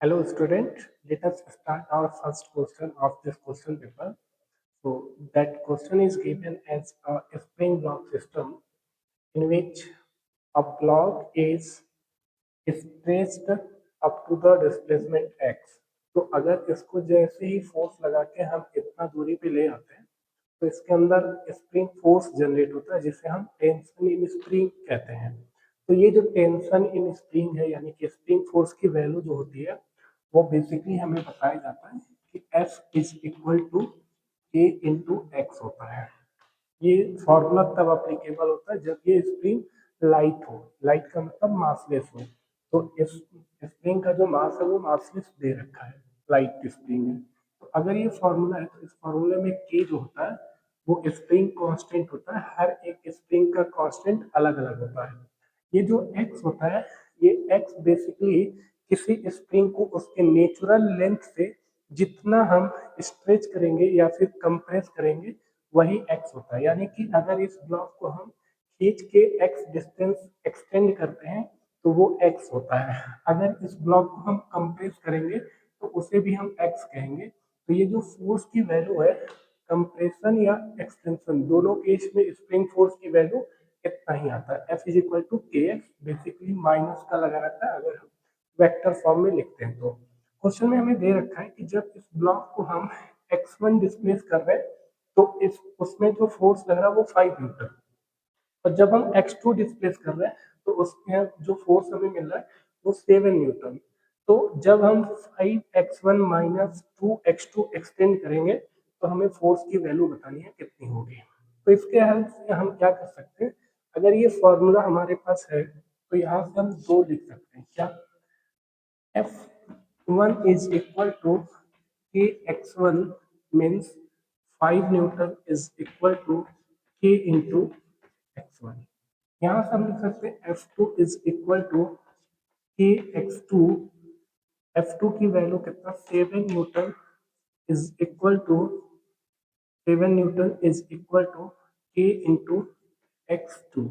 Hello student, let us start our first question of this question paper. So that question is given as a spring block system in which a block is stretched up to the displacement x. तो अगर इसको जैसे ही force लगा के हम इतना दूरी पे ले आते हैं तो इसके अंदर स्प्रिंग फोर्स जनरेट होता है जिसे हम टेंशन इन स्प्रिंग कहते हैं। तो ये जो टेंशन इन स्प्रिंग है यानी कि स्प्रिंग फोर्स की वैल्यू जो होती है वो बेसिकली हमें बताया जाता है कि F इज इक्वल टू के इंटू एक्स होता है। ये फॉर्मूला तब अप्लीकेबल होता है जब ये स्प्रिंग लाइट हो। लाइट का मतलब मासलेस हो। तो इस स्प्रिंग का जो मास है वो मासलेस दे रखा है, लाइट स्प्रिंग है। तो अगर ये फॉर्मूला है तो इस फॉर्मूले में के जो होता है वो स्प्रिंग कांस्टेंट होता है। हर एक स्प्रिंग का कांस्टेंट अलग अलग होता है। ये जो एक्स होता है ये एक्स बेसिकली किसी स्प्रिंग को उसके नेचुरल लेंथ से जितना हम स्ट्रेच करेंगे या फिर कंप्रेस करेंगे वही एक्स होता है। यानी कि अगर इस ब्लॉक को हम खींच के एक्स डिस्टेंस एक्सटेंड करते हैं तो वो एक्स होता है। अगर इस ब्लॉक को हम कंप्रेस करेंगे तो उसे भी हम एक्स कहेंगे। तो ये जो फोर्स की वैल्यू है कंप्रेशन या एक्सटेंशन दोनों केस में स्प्रिंग फोर्स की वैल्यू इतना ही आता है। F इज इक्वल टू के एक्स, बेसिकली माइनस का लगा रहता है अगर हम वेक्टर फॉर्म में लिखते हैं। तो क्वेश्चन में हमें दे रखा है कि जब इस ब्लॉक को हम x1 डिस्प्लेस कर रहे हैं तो इस उसमें जो फोर्स लग रहा है वो 5 न्यूटन, और जब हम x2 डिस्प्लेस कर रहे हैं तो उसमें जो फोर्स हमें मिल रहा है वो 7 न्यूटन। तो जब हम 5x1 माइनस 2x2 एक्सटेंड करेंगे तो हमें फोर्स की वैल्यू बतानी है कितनी होगी। तो इसके हेल्प से हम क्या कर सकते हैं, अगर ये फॉर्मूला हमारे पास है तो यहाँ से हम दो लिख सकते हैं। क्या F1 is equal to Kx1 means 5 Newton is equal to K into x1। यहाँ से हम लिख सकते हैं F2 is equal to Kx2। F2 की वैल्यू कितना 7 Newton is equal to 7 Newton is equal to K into x2।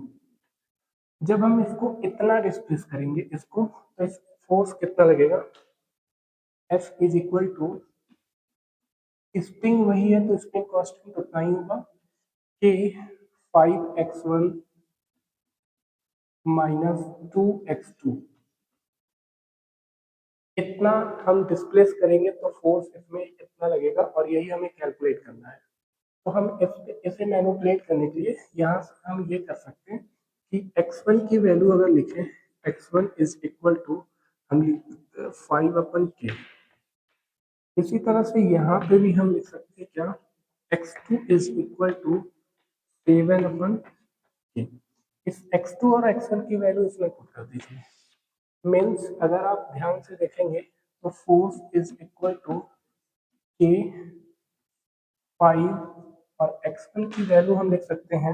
जब हम इसको इतना डिस्प्लेस करेंगे इसको तो इस फोर्स कितना लगेगा, F is equal to spring वही है तो स्प्रिंग कांस्टेंट उतना ही होगा कि 5x1 माइनस 2x2। इतना हम डिस्प्लेस करेंगे तो फोर्स इसमें इतना लगेगा और यही हमें कैलकुलेट करना है। तो हम इसे मैनिपुलेट करने के लिए यहाँ से हम ये कर सकते हैं कि x1 की वैल्यू अगर लिखें x1 इज इक्वल टू हम लिख 5/k। इसी तरह से यहाँ पे भी हम लिख सकते हैं क्या x2 is equal to 7/k। इस x2 और x1 की वैल्यू इसमें पुट कर दीजिए। मीन्स अगर आप ध्यान से देखेंगे तो force is equal to k 5 और x1 की वैल्यू हम लिख सकते हैं,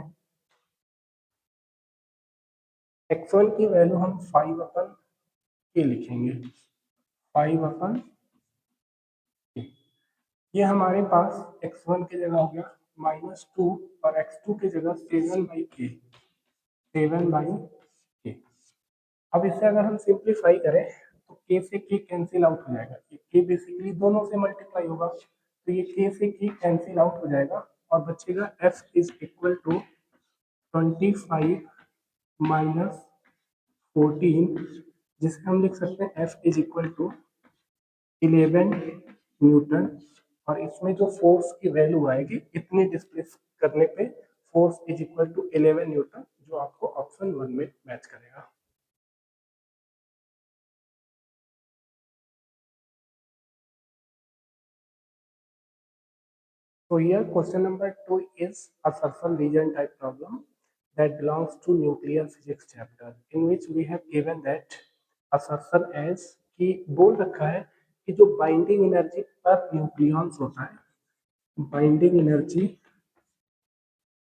x1 की वैल्यू हम 5/k लिखेंगे। 5/k ये हमारे पास x1 की जगह हो गया -2 और x2 की जगह 7/k। 7/k। अब इसे अगर हम सिंप्लीफाई करें तो k से k कैंसिल आउट हो जाएगा। ये k बेसिकली दोनों से मल्टीप्लाई होगा तो ये k से k कैंसिल आउट हो जाएगा और बचेगा f is equal to 25 minus 14, जिसे हम लिख सकते हैं f is equal to 11 newton. और इसमें जो फोर्स की वैल्यू आएगी इतने डिस्प्लेस करने पे force is equal to 11 newton, जो आपको ऑप्शन 1 में मैच करेगा। So here question number 2 is a surface region type problem that belongs to nuclear physics chapter in which we have given that assertion as कि बोल रखा है कि जो बाइंडिंग एनर्जी पर न्यूक्लियॉन्स होता है, बाइंडिंग एनर्जी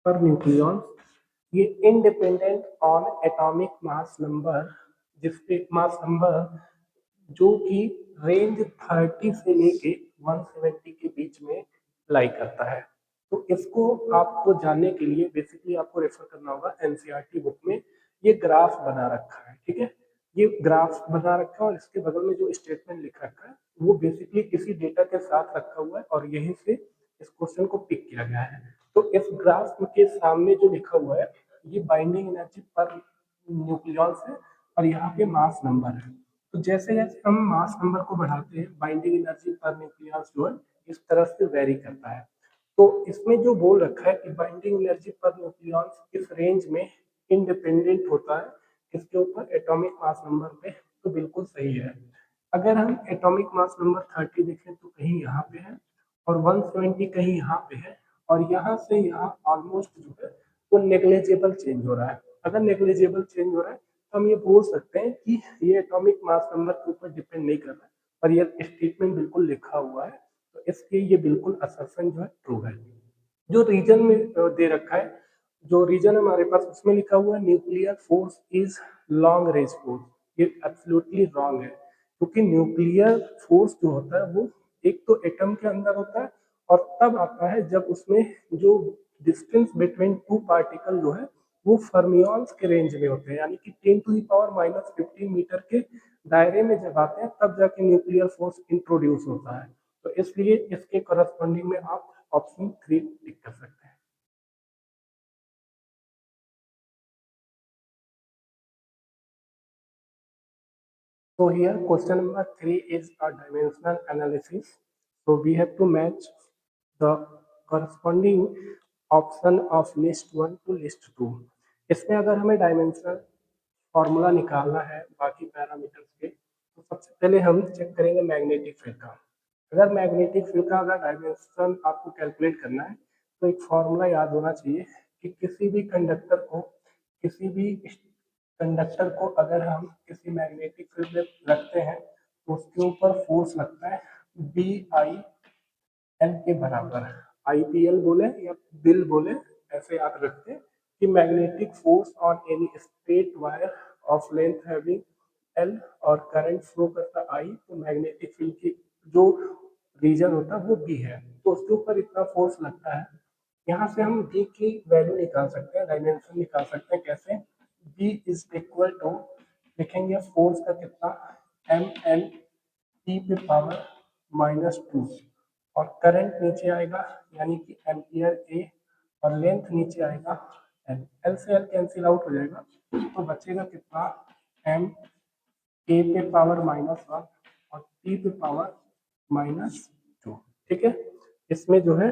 पर न्यूक्लियॉन ये independent on atomic mass number, जिसपे मास नंबर जो कि रेंज 30 से लेके 170 के बीच में लाई करता है। तो इसको आपको जानने के लिए बेसिकली आपको रेफर करना होगा एनसीईआरटी बुक में, ये ग्राफ बना रखा है। ठीक है, ये ग्राफ बना रखा है और इसके बगल में जो स्टेटमेंट लिख रखा है वो बेसिकली किसी डेटा के साथ रखा हुआ है और यहीं से इस क्वेश्चन को पिक किया गया है। तो इस ग्राफ के सामने जो लिखा हुआ है ये बाइंडिंग एनर्जी पर न्यूक्लियॉन्स है और यहाँ पे मास नंबर है। तो जैसे जैसे हम मास नंबर को बढ़ाते हैं बाइंडिंग एनर्जी पर न्यूक्लियॉन्स जो है इस तरह से वेरी करता है। तो इसमें जो बोल रखा है कि बाइंडिंग एनर्जी पर न्यूक्लियॉन्स इस रेंज में इंडिपेंडेंट होता है इसके ऊपर एटॉमिक मास नंबर पे, तो बिल्कुल सही है। अगर हम एटॉमिक मास नंबर 30 देखें तो कहीं यहाँ पे है और 170 कहीं यहाँ पे है और यहाँ से यहाँ ऑलमोस्ट जो है वो नेग्लिजिबल चेंज हो रहा है। अगर नेग्लिजिबल चेंज हो रहा है तो हम ये बोल सकते हैं कि ये एटॉमिक मास नंबर के ऊपर डिपेंड नहीं कर रहा है और ये स्टेटमेंट बिल्कुल लिखा हुआ है, तो इसलिए ये बिल्कुल असर्शन जो है ट्रू है। जो रीजन में दे रखा है, जो रीजन हमारे पास उसमें लिखा हुआ है nuclear force is long range force, ये एब्सोल्युटली रॉन्ग है क्योंकि न्यूक्लियर फोर्स जो होता है वो एक तो एटम के अंदर होता है और तब आता है जब उसमें जो डिस्टेंस बिटवीन टू पार्टिकल जो है वो फर्मियॉन्स के रेंज में होते हैं, यानी कि 10⁻⁻15 मीटर के दायरे में जब आते हैं तब जाके न्यूक्लियर फोर्स इंट्रोड्यूस होता है। तो इसलिए इसके करस्पॉन्डिंग में आप ऑप्शन 3 टिक कर सकते हैं। So here question number 3 is a dimensional analysis. So we have to match the corresponding option of list 1 to list 2. इसमें अगर हमें डायमेंशनल फॉर्मूला निकालना है बाकी पैरामीटर्स के तो सबसे पहले हम चेक करेंगे मैग्नेटिक फील्ड का। अगर मैग्नेटिक फील्ड का अगर डायमेंशन आपको कैलकुलेट करना है तो एक फॉर्मूला याद होना चाहिए कि किसी भी कंडक्टर को अगर हम किसी मैग्नेटिक फील्ड में रखते हैं तो उसके ऊपर फोर्स लगता है बी आई एल के बराबर। आईपीएल बोले या बिल बोले ऐसे याद रखते हैं कि magnetic force on any straight wire of length having L और करंट फ्लो करता आई, तो मैग्नेटिक फील्ड की जो रीजन होता है वो बी है तो उसके ऊपर इतना फोर्स लगता है। यहाँ से हम बी की वैल्यू निकाल सकते हैं, डायमेंशन निकाल सकते हैं। कैसे? बी इज इक्वल टू लिखेंगे फोर्स का कितना एम एन टी पे पावर -2 और करंट नीचे आएगा यानी कि एम्पियर ए और लेंथ नीचे आएगा एल। एल से एल कैंसिल आउट हो जाएगा तो बचेगा कितना एम ए पे पावर -1 और टी पे पावर -2। ठीक है, इसमें जो है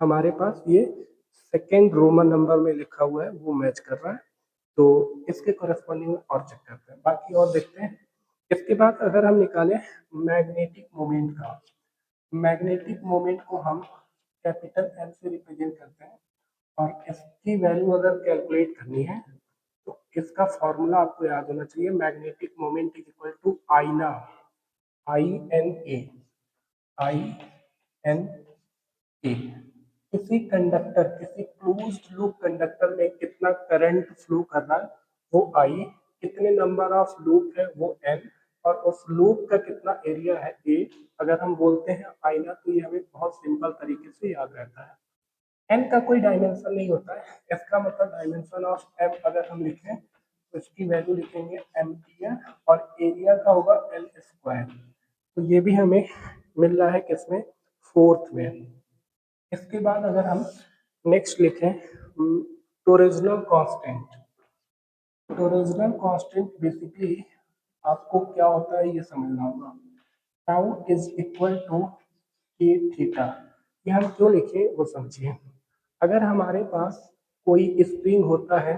हमारे पास ये सेकेंड रोमन नंबर में लिखा हुआ है वो मैच कर रहा है, तो इसके करस्पॉन्डिंग में और चेक करते हैं, बाकी और देखते हैं। इसके बाद अगर हम निकालें मैग्नेटिक मोमेंट का, मैग्नेटिक मोमेंट को हम कैपिटल एम से रिप्रेजेंट करते हैं और इसकी वैल्यू अगर कैलकुलेट करनी है तो इसका फॉर्मूला आपको याद होना चाहिए। Magnetic moment is equal to I N A, I N A, I N A. किसी कंडक्टर, किसी क्लोज्ड लूप कंडक्टर में कितना करंट फ्लो कर रहा है वो आई, कितने नंबर ऑफ लूप है वो एन और उस लूप का कितना एरिया है ए। अगर हम बोलते हैं आईना तो ये हमें बहुत सिंपल तरीके से याद रहता है। एन का कोई डायमेंशन नहीं होता है, इसका मतलब डायमेंशन ऑफ एम अगर हम लिखें तो इसकी वैल्यू लिखेंगे एम्पियर और एरिया का होगा एल स्क्वायर। तो ये भी हमें मिल रहा है किसमें, फोर्थ में। इसके बाद अगर हम नेक्स्ट लिखें टोरेजनल कांस्टेंट। टोरेजनल कांस्टेंट बेसिकली आपको क्या होता है ये समझना होगा। टाउ इज इक्वल टू के थीटा, ये हम क्यों लिखे वो समझिए। अगर हमारे पास कोई स्प्रिंग होता है,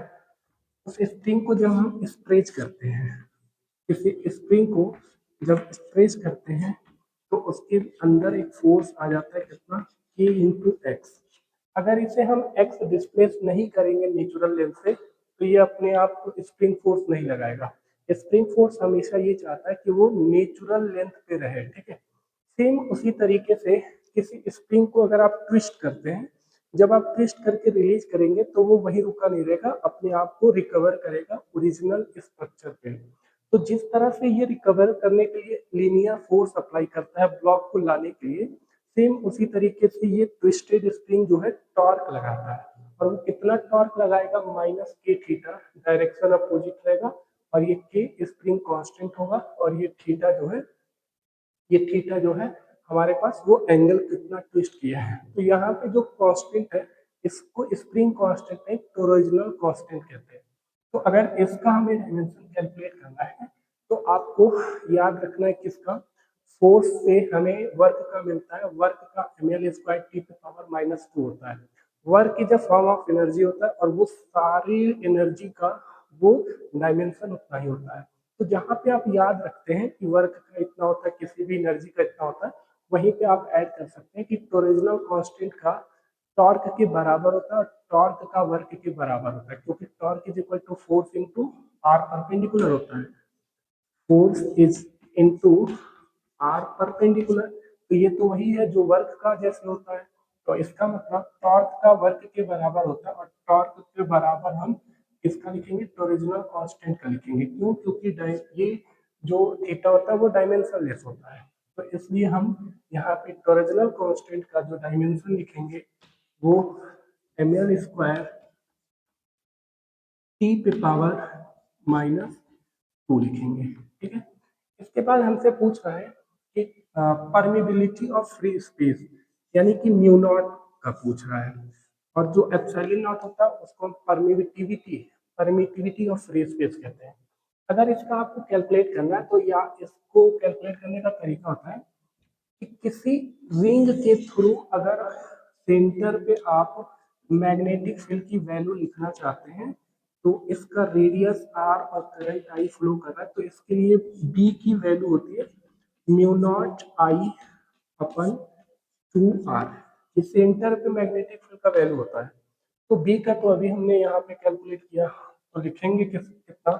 उस स्प्रिंग को जब हम स्ट्रेच करते हैं, किसी स्प्रिंग को जब स्ट्रेच करते हैं तो उसके अंदर एक फोर्स आ जाता है कितना के इंटू एक्स। अगर इसे हम एक्स डिस्प्लेस नहीं करेंगे नेचुरल लेंथ से तो ये अपने आप को स्प्रिंग फोर्स नहीं लगाएगा। स्प्रिंग फोर्स हमेशा ये चाहता है कि वो नेचुरल लेंथ पे रहे। ठीक है, सेम उसी तरीके से किसी स्प्रिंग को अगर आप ट्विस्ट करते हैं, जब आप ट्विस्ट करके रिलीज करेंगे तो वो वहीं रुका नहीं रहेगा, अपने आप को रिकवर करेगा ओरिजिनल स्ट्रक्चर पे। तो जिस तरह से ये रिकवर करने के लिए लीनियर फोर्स अप्लाई करता है ब्लॉक को लाने के लिए, सेम उसी तरीके से ये ट्विस्टेड स्प्रिंग जो है टॉर्क लगाता है और वो कितना टॉर्क लगाएगा -k थीटा, डायरेक्शन अपोजिट रहेगा और ये के स्प्रिंग कांस्टेंट होगा, और ये थीटा जो है, ये थीटा जो है हमारे पास वो एंगल कितना ट्विस्ट किया है। तो यहाँ पे जो कांस्टेंट है इसको स्प्रिंग कांस्टेंट नहीं टोरोइजनल कांस्टेंट कहते हैं। तो अगर इसका हमें डायमेंशन कैलकुलेट करना है तो आपको याद रखना है किसका, फोर्स से हमें वर्क का मिलता है, वर्क का ml² टी पे पावर -2 होता है। Work is a form of energy होता है, और वो सारी एनर्जी का वो डायमेंशन उतना ही होता है। तो जहाँ पे आप याद रखते हैं कि वर्क का इतना होता है, किसी भी एनर्जी का इतना होता है, वहीं पे आप ऐड कर सकते हैं कि टोरिजिनल कांस्टेंट का टॉर्क के बराबर होता है, और टॉर्क का वर्क के बराबर होता है, क्योंकि torque is equal to force into r perpendicular होता है। Force is into r perpendicular, तो ये तो वही है जो वर्क का जैसे होता है। तो इसका मतलब टॉर्क का वर्क के बराबर होता है, और टॉर्क के बराबर हम किसका लिखेंगे, टोरिजिनल कांस्टेंट का लिखेंगे। क्यों, क्योंकि ये जो थीटा होता है वो डायमेंशन लेस होता है, तो इसलिए हम यहाँ पे टोरिजिनल कांस्टेंट का जो डायमेंशन लिखेंगे वो ml² टी पे पावर -2 लिखेंगे। ठीक है, इसके बाद हमसे पूछ रहा है कि परमिबिलिटी ऑफ फ्री स्पेस, यानी कि म्यू नॉट का पूछ रहा है, और जो एप्सिलॉन नॉट होता है उसको हम permittivity permittivity of free space कहते हैं। अगर इसका आपको कैलकुलेट करना है तो या इसको कैलकुलेट करने का तरीका होता है कि किसी रिंग के थ्रू अगर सेंटर पे आप मैग्नेटिक फील्ड की वैल्यू लिखना चाहते हैं, तो इसका रेडियस आर और करंट आई फ्लो कर रहा है, तो इसके लिए बी की वैल्यू होती है mu not I upon 2r। ये सेंटर पे मैग्नेटिक फील्ड का वैल्यू होता है। तो बी का तो अभी हमने यहाँ पे कैलकुलेट किया, तो लिखेंगे कितना,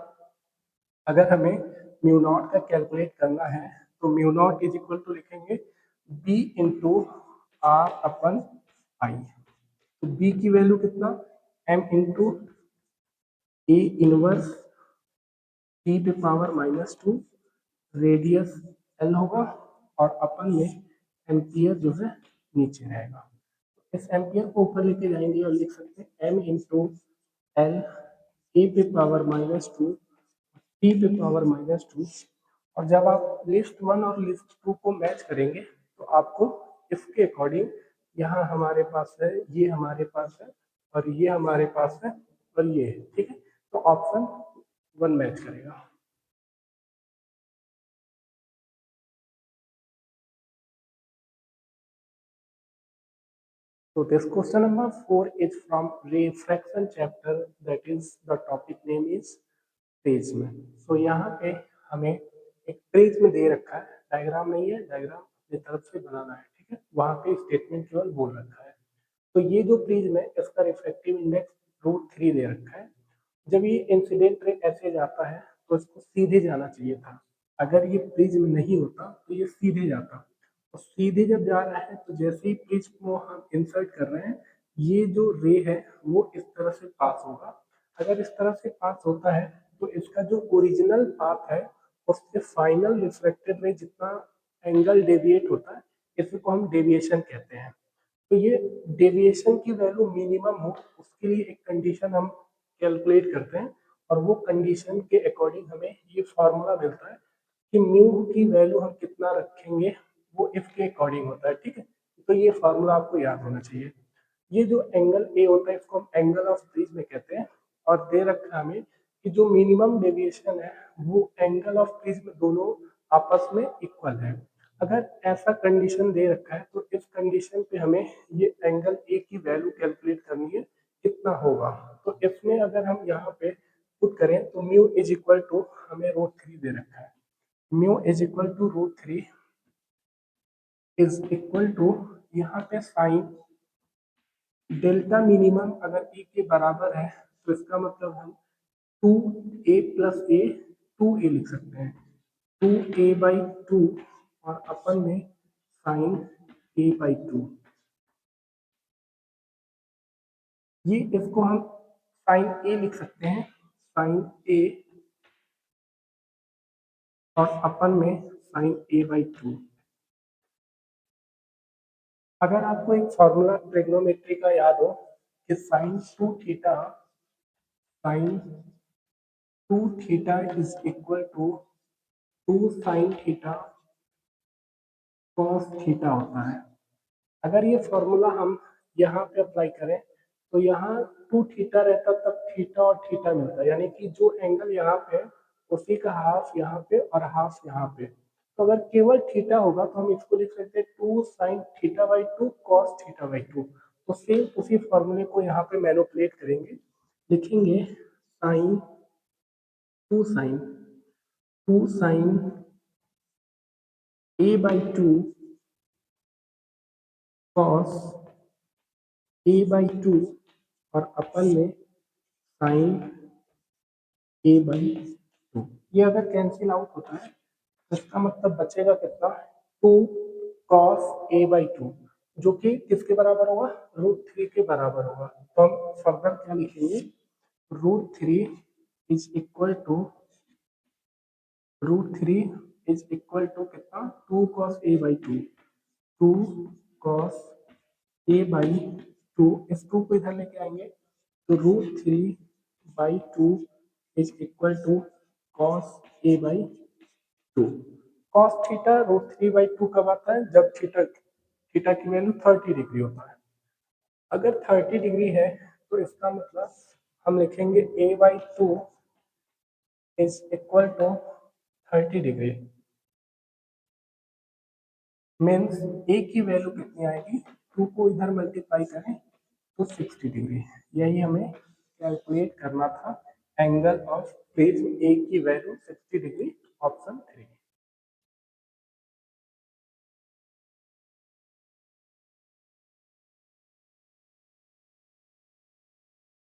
अगर हमें म्यू नॉट का कैलकुलेट करना है तो mu naught is equal to लिखेंगे बी इंटू आर अपन आई। तो बी की वैल्यू कितना, M into A inverse T पे पावर -2, रेडियस एल होगा, और अपन में एम्पियर जो है नीचे रहेगा। इस एम्पियर को ऊपर लेके जाएंगे और लिख सकते हैं एम इंटू एल ए पे पावर -2 टी पे पावर -2। और जब आप लिस्ट 1 और लिस्ट 2 को मैच करेंगे तो आपको इसके अकॉर्डिंग यहाँ हमारे पास है, ये हमारे पास है, और ये हमारे पास है, और ये है। ठीक है, तो ऑप्शन 1 मैच करेगा। So this question number 4 is from refraction chapter, that is the topic name is prism. So यहाँ पे हमें एक प्रिज्म दे रखा है, डायग्राम नहीं है, डायग्राम अपनी तरफ से बनाना है। ठीक है, वहाँ पे स्टेटमेंट केवल बोल रखा है। तो ये जो प्रिज्म है इसका रिफ्रैक्टिव इंडेक्स √3 दे रखा है। जब ये इंसिडेंट रे ऐसे जाता है तो इसको सीधे जाना चाहिए था, अगर ये प्रिज्म नहीं होता तो ये सीधे जाता, और सीधे जब जा रहा है तो जैसे ही प्रिज्म को हम इंसर्ट कर रहे हैं ये जो रे है वो इस तरह से पास होगा। अगर इस तरह से पास होता है तो इसका जो ओरिजिनल पाथ है उससे फाइनल रिफ्लेक्टेड रे जितना एंगल डेविएट होता है इसको हम डेविएशन कहते हैं। तो ये डेविएशन की वैल्यू मिनिमम हो उसके लिए एक कंडीशन हम कैलकुलेट करते हैं, और वो कंडीशन के अकॉर्डिंग हमें ये फॉर्मूला मिलता है कि म्यू की वैल्यू हम कितना रखेंगे वो इसके अकॉर्डिंग होता है। ठीक है, तो ये फॉर्मूला आपको याद होना चाहिए। ये जो एंगल ए होता है इसको हम एंगल ऑफ प्रिज्म कहते हैं, और दे रखा है हमें कि जो मिनिमम डेविएशन है वो एंगल ऑफ प्रिज्म दोनों आपस में इक्वल है। अगर ऐसा कंडीशन दे रखा है तो इस कंडीशन पे हमें ये एंगल ए की वैल्यू कैलकुलेट करनी है कितना होगा। तो इसमें अगर हम यहाँ पे पुट करें तो म्यू इज इक्वल टू हमें √3 दे रखा है, mu is equal to √3 is equal to यहाँ पे साइन डेल्टा मिनिमम अगर ए के बराबर है तो इसका मतलब हम 2a + a 2a लिख सकते हैं, 2a/2 और अपन में साइन a/2। ये इसको हम साइन a लिख सकते हैं, साइन a और अपन में साइन a/2। अगर आपको एक फॉर्मूला ट्रिग्नोमेट्री का याद हो कि sine 2 theta sine 2 theta is equal to 2 sine theta cos theta होता है। अगर ये फॉर्मूला हम यहाँ पे अप्लाई करें तो यहाँ 2 थीटा रहता तब थीटा और थीटा मिलता, यानी कि जो एंगल यहाँ पे उसी का हाफ यहाँ पे और हाफ यहाँ पे। तो अगर केवल थीटा होगा तो हम इसको लिख सकते हैं 2 sine theta by 2 cos theta by 2। तो सेम उसी फॉर्मूले को यहाँ पे मैनिपुलेट करेंगे, लिखेंगे sine 2 sine A by 2 cos A by 2 और अपन में साइन ए बाई 2। ये अगर कैंसिल आउट होता है तो इसका मतलब बचेगा कितना, 2 कॉस ए बाई 2, जो कि किसके बराबर होगा, √3 के बराबर होगा। तो हम फर्दर क्या लिखेंगे, √3 इज इक्वल टू कितना, 2 cos A by 2, 2 cos A by 2, इस 2 को इधर लेके आएंगे तो √3/2 is equal to cos A by 2। Cos theta √3/2 कब आता है, जब थीटा थीटा की वैल्यू 30 डिग्री होता है। अगर 30 डिग्री है तो इसका मतलब हम लिखेंगे a/2 is equal to 30 degree. Means a की वैल्यू कितनी आएगी, 2 को इधर मल्टीप्लाई करें तो 60 डिग्री। यही हमें कैलकुलेट करना था, एंगल ऑफ प्रिज्म ए की value 60 degree, option 3।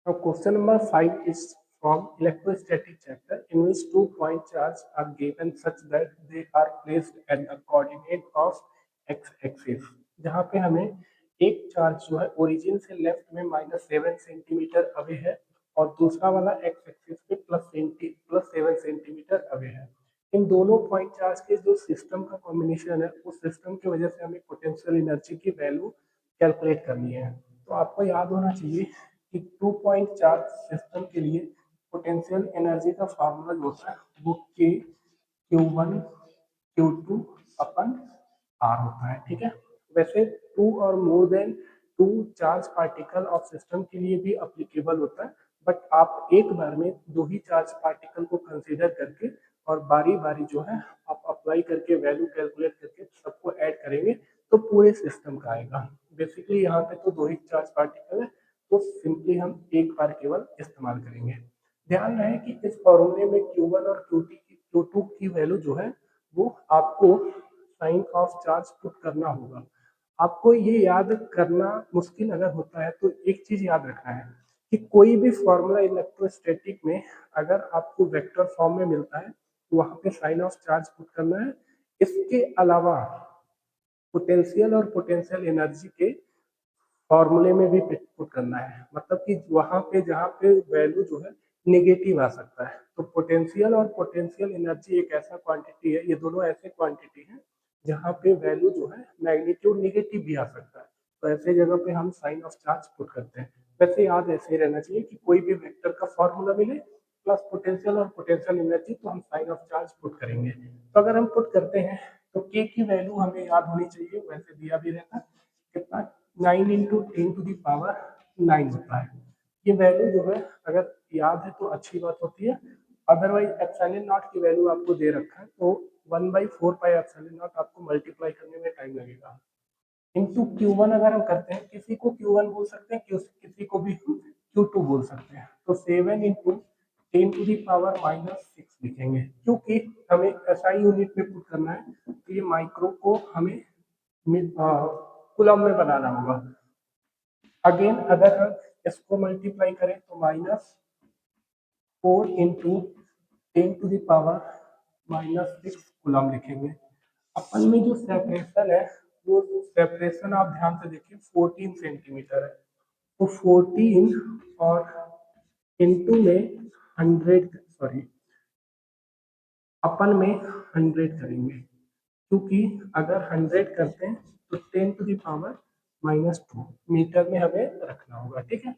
Now question number 5 is from electrostatic chapter, in which 2 point charges are given such that they are placed at the coordinate of x-axis। जहाँ पे हमें एक charge जो है origin से left में -7 centimetre away है और दूसरा वाला एक्स एक्सिस पे +7 सेंटीमीटर अवे है। इन दोनों पॉइंट चार्ज के जो सिस्टम का कॉम्बिनेशन है, उस सिस्टम की वजह से हमें पोटेंशियल एनर्जी की वैल्यू कैलकुलेट करनी है। तो आपको याद होना चाहिए कि 2 पॉइंट चार्ज सिस्टम के लिए पोटेंशियल एनर्जी का फार्मूला जो होता है वो Q1 Q2 अपन R होता है, ठीक है। वैसे 2 और more than 2 charge particle of system के लिए भी अप्लीकेबल होता है, बट आप एक बार में 2 ही चार्ज पार्टिकल को कंसीडर करके और बारी बारी जो है आप अप्लाई करके वैल्यू कैलकुलेट करके सबको ऐड करेंगे तो पूरे सिस्टम का आएगा। बेसिकली यहाँ पे तो 2 ही चार्ज पार्टिकल है, तो सिंपली हम एक बार केवल इस्तेमाल करेंगे। ध्यान रहे कि इस फॉर्मूले में Q1 और Q2 की वैल्यू जो है वो आपको साइन ऑफ चार्ज पुट करना होगा। आपको ये याद करना मुश्किल अगर होता है तो एक चीज याद रखना है कि कोई भी फॉर्मूला इलेक्ट्रोस्टैटिक में अगर आपको वेक्टर फॉर्म में मिलता है तो वहां पे साइन ऑफ चार्ज पुट करना है। इसके अलावा पोटेंशियल और पोटेंशियल एनर्जी के फॉर्मूले में भी पुट करना है, मतलब कि वहां पे जहाँ पे वैल्यू जो है नेगेटिव आ सकता है। तो पोटेंशियल और पोटेंशियल एनर्जी एक ऐसा क्वांटिटी है, ये दोनों ऐसे क्वांटिटी हैं जहाँ पे वैल्यू जो है मैग्नीट्यूड नेगेटिव भी आ सकता है। तो ऐसे जगह पे हम साइन ऑफ चार्ज पुट करते हैं। वैसे याद ऐसे ही रहना चाहिए कि कोई भी वेक्टर का फॉर्मूला मिले प्लस पोटेंशियल और पोटेंशियल एनर्जी तो हम साइन ऑफ चार्ज पुट करेंगे। तो अगर हम पुट करते हैं तो के की वैल्यू हमें याद होनी चाहिए, वैसे दिया भी रहता है कितना, 9 इंटू 10⁻9 होता है। ये वैल्यू जो है अगर याद है तो अच्छी बात होती है, अदरवाइज एप्सिलॉन नॉट की वैल्यू आपको दे रखा है तो 1/4 पाई एप्सिलॉन नॉट आपको मल्टीप्लाई करने में टाइम लगेगा। इंटू Q1 अगर हम करते हैं, किसी को Q1 बोल सकते हैं, किसी को भी हम Q2 बोल सकते हैं। तो 7 इंटू 10⁻6 लिखेंगे, क्योंकि हमें SI यूनिट में पुट करना है तो ये माइक्रो को हमें कूलम में बनाना होगा। अगेन अगर हम इसको मल्टीप्लाई करें तो -4 इंटू 10⁻6 कूलम लिखेंगे। अपन में जो सेपरेशन है वो सेपरेशन आप ध्यान से देखिए 14 सेंटीमीटर है, तो 14 और इंटू में 100, सॉरी अपन में 100 करेंगे, क्योंकि अगर 100 करते हैं तो 10⁻2 मीटर में हमें रखना होगा, ठीक है।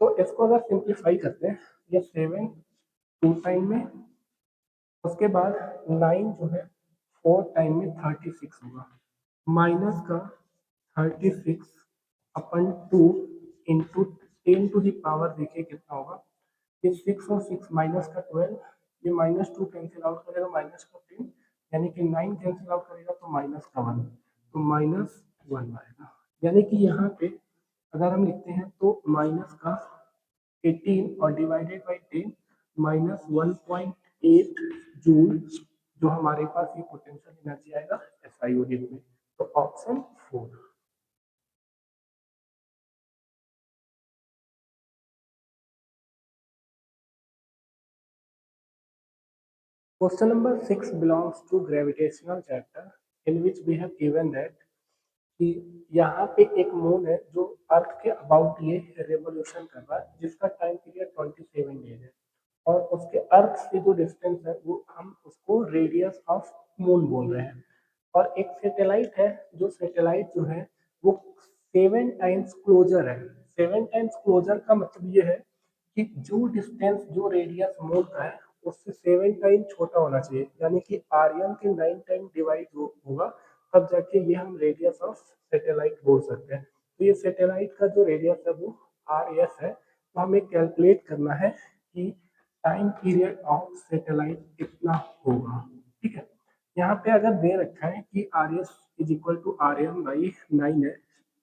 तो इसको अगर सिंप्लीफाई करते हैं, ये 7 2 टाइम में, उसके बाद 9 जो है 4 टाइम में 36 होगा, माइनस का 36 अपन 2 इंटू 10 टू द पावर देखिए कितना होगा, ये 6 और 6 माइनस का 12, ये -2 कैंसिल आउट करेगा माइनस का 10, यानी कि 9 कैंसिल आउट करेगा तो माइनस का 1, तो -1 आएगा। यानी कि यहाँ पे अगर हम लिखते हैं तो माइनस का 18 और डिवाइडेड बाई 10 -1.8 जूल जो हमारे पास ये पोटेंशियल एनर्जी आएगा SI यूनिट में, तो option 4। Question number 6 belongs to gravitational chapter in which we have given that कि यहाँ पे एक मून है जो अर्थ के अबाउट ये रेवोल्यूशन कर रहा है, जिसका टाइम पीरियड 27 डेज है, और उसके अर्थ से जो डिस्टेंस है वो हम उसको रेडियस ऑफ मून बोल रहे हैं। और एक सैटेलाइट है, जो सैटेलाइट जो है वो 7 टाइम्स क्लोजर है। 7 टाइम्स क्लोजर का मतलब ये है कि जो डिस्टेंस जो रेडियस मून का है उससे 7 टाइम छोटा होना चाहिए, यानी कि आर्यन के 9 टाइम डिवाइड होगा, तब जाके ये हम रेडियस ऑफ सैटेलाइट बोल सकते हैं। तो ये सैटेलाइट का जो रेडियस है वो RS है, तो हमें कैलकुलेट करना है कि टाइम पीरियड ऑफ सैटेलाइट कितना होगा। ठीक है, यहाँ पे अगर दे रखा है कि RS is equal to RM by 9 है,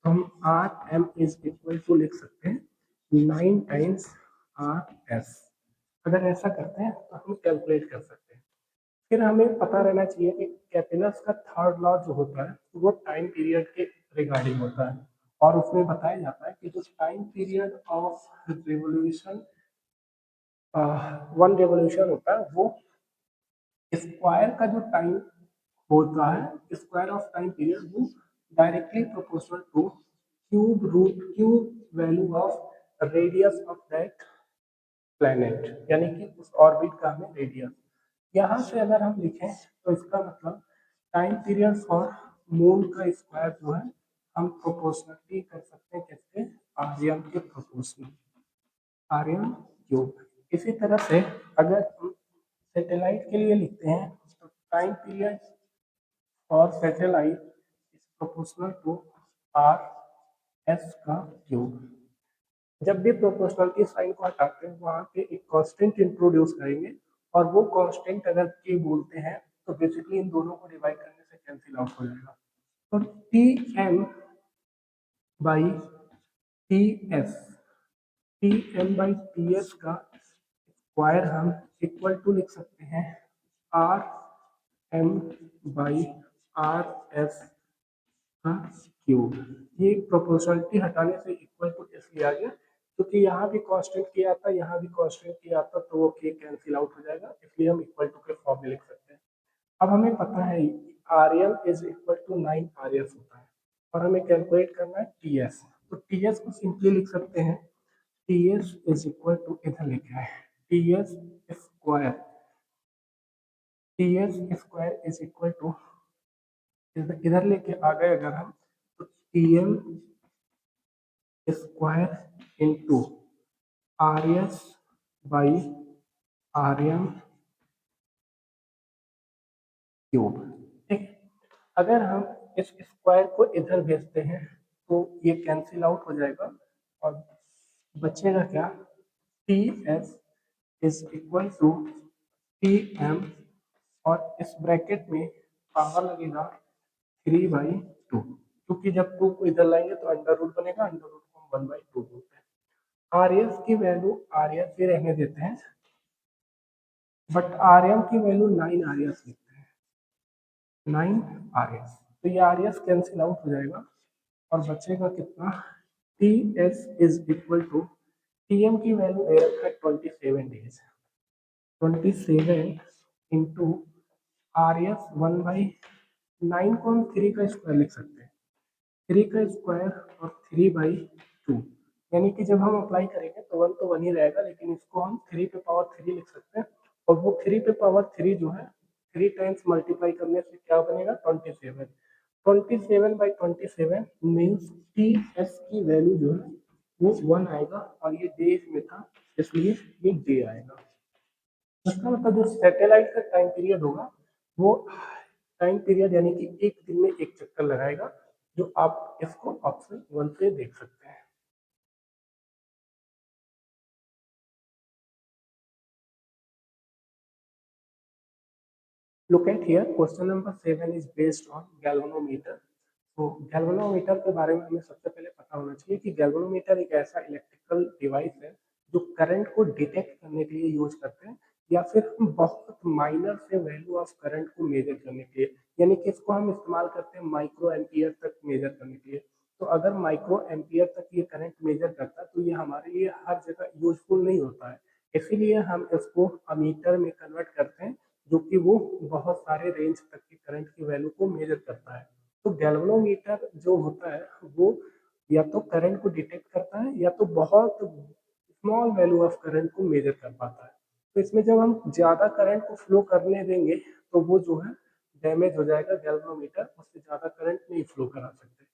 तो हम RM इज इक्वल टू लिख सकते हैं 9 टाइम्स RS। अगर ऐसा करते हैं तो हम कैलकुलेट कर सकते हैं। फिर हमें पता रहना चाहिए कि कैपिलस का थर्ड लॉ जो होता है वो टाइम पीरियड के रिगार्डिंग होता है, और उसमें बताया जाता है कि जो time period of revolution one revolution होता है वो स्क्वायर का जो टाइम होता है, स्क्वायर ऑफ टाइम पीरियड, वो directly proportional to cube root cube value of radius of that planet, यानी कि उस ऑर्बिट का हमें रेडियस। यहाँ से अगर हम लिखें तो इसका मतलब टाइम पीरियड फॉर मून का स्क्वायर जो है हम प्रोपोर्शनली कर सकते हैं किसके, आर्यन के प्रोपोर्शनल, आर्यन क्यूब। इसी तरह से अगर हम सैटेलाइट के लिए लिखते हैं तो time period for satellite is proportional to RS का क्यूब। जब भी प्रोपोर्शनलिटी साइन को हटाते हैं वहां पे एक कांस्टेंट इंट्रोड्यूस करेंगे, और वो कांस्टेंट अगर के बोलते हैं तो बेसिकली इन दोनों को डिवाइड करने से कैंसिल आउट हो जाएगा। तो TM by TS, TM by TS का स्क्वायर हम इक्वल टू लिख सकते हैं RM बाई RS का क्यूब। ये प्रोपोर्शनलिटी हटाने से इक्वल टू इसलिए आ गया क्योंकि यहाँ भी कांस्टेंट किया था, यहाँ भी कांस्टेंट किया था, तो वो के कैंसिल आउट हो जाएगा, इसलिए हम इक्वल टू के फॉर्म में लिख सकते हैं। अब हमें पता है RL is equal to 9 RS होता है, और हमें कैलकुलेट करना है TS, तो TS को सिंपली लिख सकते हैं TS इज इक्वल टू, इधर लिखा है TS square, TS square is equal to, इधर लेके आ गए अगर हम तो TM square into RS by RM cube. ठीक, अगर हम इस स्क्वायर को इधर भेजते हैं तो ये कैंसिल आउट हो जाएगा, और बचेगा क्या, TS is equal to TM, और इस ब्रैकेट में पावर लगेगा 3/2, क्योंकि जब 2 को इधर लाएंगे तो अंडर रूट बनेगा, अंडर रूट को हम 1/2 बोलते हैं। RS की वैल्यू RS भी रहने देते हैं, बट RM की वैल्यू 9 RS लिखते हैं, 9 RS, तो ये RS कैंसिल आउट हो जाएगा, और बचेगा कितना, TS is equal to, TM की वैल्यू दे रखा है 27 डेज, 27 इंटू RS 1/9 को हम 3 का स्क्वायर लिख सकते हैं, 3 का स्क्वायर और 3/2, यानी कि जब हम अप्लाई करेंगे तो 1 तो 1 ही रहेगा, लेकिन इसको हम 3 पे पावर 3 लिख सकते हैं, और वो 3 पे पावर 3 जो है 3 टाइम्स मल्टीप्लाई करने से क्या बनेगा 27, 27/27 मीन्स TS की वैल्यू जो है वो 1 आएगा, और ये डेज में था इसलिए ये डे आएगा। इसका मतलब जो सैटेलाइट का टाइम पीरियड होगा वो टाइम पीरियड यानी कि एक दिन में एक चक्कर लगाएगा, जो आप इसको ऑप्शन 1 पे देख सकते हैं। Look at here, question number 7 is based on galvanometer. तो गैल्वेनोमीटर के बारे में हमें सबसे पहले पता होना चाहिए कि गैल्वेनोमीटर एक ऐसा इलेक्ट्रिकल डिवाइस है जो करंट को डिटेक्ट करने के लिए यूज करते हैं, या फिर हम बहुत माइनर से वैल्यू ऑफ करंट को मेजर करने के लिए, यानी कि इसको हम इस्तेमाल करते हैं माइक्रो एम्पियर तक मेजर करने के लिए। तो अगर माइक्रो एम्पियर तक ये करंट मेजर करता है तो ये हमारे लिए हर जगह यूजफुल नहीं होता है, इसीलिए हम इसको अमीटर में कन्वर्ट करते हैं, जो कि वो बहुत सारे रेंज तक की करंट की वैल्यू को मेजर करता है। तो गैल्वेनोमीटर जो होता है वो या तो करंट को डिटेक्ट करता है या तो बहुत स्मॉल वैल्यू ऑफ करंट को मेजर कर पाता है। तो इसमें जब हम ज्यादा करंट को फ्लो करने देंगे तो वो जो है डैमेज हो जाएगा गैल्वेनोमीटर, उससे ज्यादा करंट नहीं फ्लो करा सकते।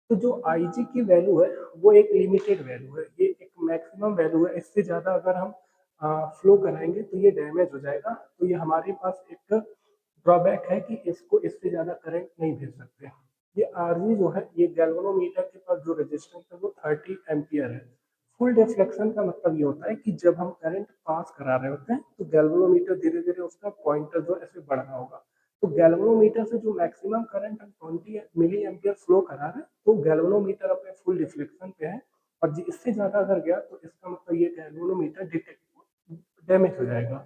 तो जो आईजी की वैल्यू है वो एक लिमिटेड वैल्यू है, ये एक मैक्सिमम वैल्यू है, इससे ज्यादा अगर हम फ्लो कराएंगे तो ये डैमेज हो जाएगा। तो ये हमारे पास एक ड्रॉबैक है कि इसको इससे ज्यादा करंट नहीं भेज सकते। ये आरजी जो है ये गैल्वेनोमीटर के पास जो रेजिस्टेंस है वो 30 एम्पियर है। फुल डिफ्लेक्शन का मतलब ये होता है कि जब हम करंट पास करा रहे होते हैं तो गैल्वेनोमीटर धीरे धीरे उसका पॉइंटर जो ऐसे बढ़ रहा होगा। तो गैल्वेनोमीटर से जो मैक्सिमम करंट हम 20 मिली एम्पियर फ्लो करा रहे हैं तो गैल्वेनोमीटर अपने फुल डिफ्लेक्शन पे है, और इससे ज्यादा अगर गया तो इसका मतलब ये गैल्वेनोमीटर डिटेक्ट डैमेज हो जाएगा।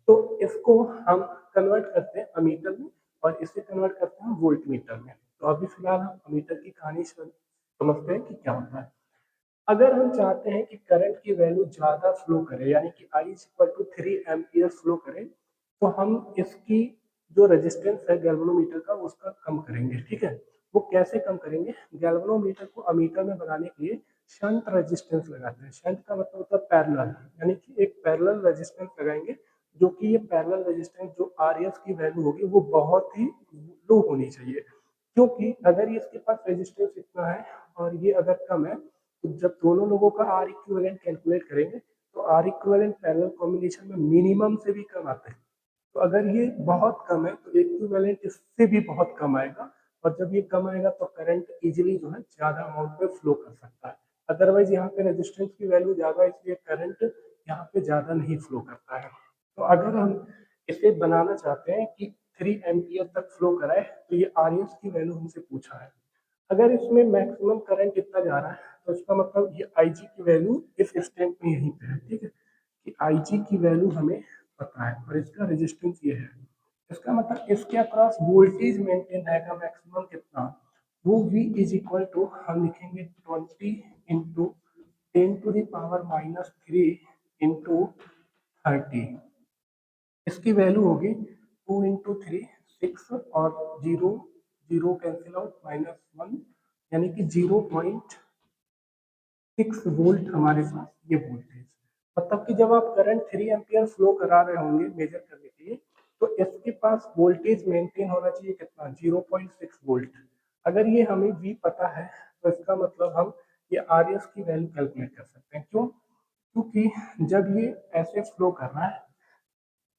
तो इसको हम कन्वर्ट करते हैं अमीटर में, और इसे कन्वर्ट करते हैं वोल्ट मीटर में। तो अभी फिलहाल हम अमीटर की कहानी समझते हैं कि क्या होता है। अगर हम चाहते हैं कि करंट की वैल्यू ज्यादा फ्लो करे, यानी कि I is equal to 3 ampere flow करे, तो हम इसकी जो रेजिस्टेंस है गैल्वेनोमीटर का उसका कम करेंगे। ठीक है, वो कैसे कम करेंगे? गैल्वेनोमीटर को अमीटर में बनाने के लिए शंट रेजिस्टेंस लगाते हैं। शंट का मतलब होता है पैरेलल, यानी कि एक पैरेलल रेजिस्टेंस लगाएंगे, जो कि ये पैरेलल रेजिस्टेंस जो आर एस की वैल्यू होगी वो बहुत ही लो होनी चाहिए, क्योंकि अगर ये इसके पास रेजिस्टेंस इतना है और ये अगर कम है, तो जब दोनों लोगों का आर इक्विवेलेंट कैलकुलेट करेंगे तो आर इक्विवेलेंट पैरेलल कॉम्बिनेशन में मिनिमम से भी कम आता है। तो अगर ये बहुत कम है तो इक्विवेलेंट इससे भी बहुत कम आएगा, और जब ये कम आएगा तो करंट इजीली जो है ज्यादा अमाउंट में फ्लो कर सकता है। अदरवाइज यहाँ पे रेजिस्टेंस की वैल्यू ज्यादा है, इसलिए करंट यहाँ पे ज्यादा नहीं फ्लो करता है। तो अगर हम इसे बनाना चाहते हैं कि 3 एम्पियर तक फ्लो कराए, तो ये आर एस की वैल्यू हमसे पूछा है। अगर इसमें मैक्सिमम करंट इतना जा रहा है तो इसका मतलब ये आई जी की वैल्यू इस स्टेप में यहीं पे है। ठीक है, कि आई जी की वैल्यू हमें पता है और इसका रेजिस्टेंस ये है। इसका मतलब इसके अक्रॉस वोल्टेज मेंटेन रहेगा मैक्सिमम कितना, वो V इज इक्वल टू हम लिखेंगे 20 × 10⁻³ इंटू 30। इसकी वैल्यू होगी 2 × 3 6, और जीरो जीरो कैंसिल आउट -1, यानी कि 0.6 वोल्ट हमारे पास ये वोल्टेज। मतलब कि जब आप करंट 3 एम्पियर फ्लो करा रहे होंगे मेजर करने के लिए, तो इसके पास वोल्टेज मेंटेन होना चाहिए कितना, 0.6 वोल्ट। अगर ये हमें V पता है तो इसका मतलब हम ये आर एस की वैल्यू कैलकुलेट कर सकते हैं। क्यों? क्योंकि जब ये ऐसे फ्लो कर रहा है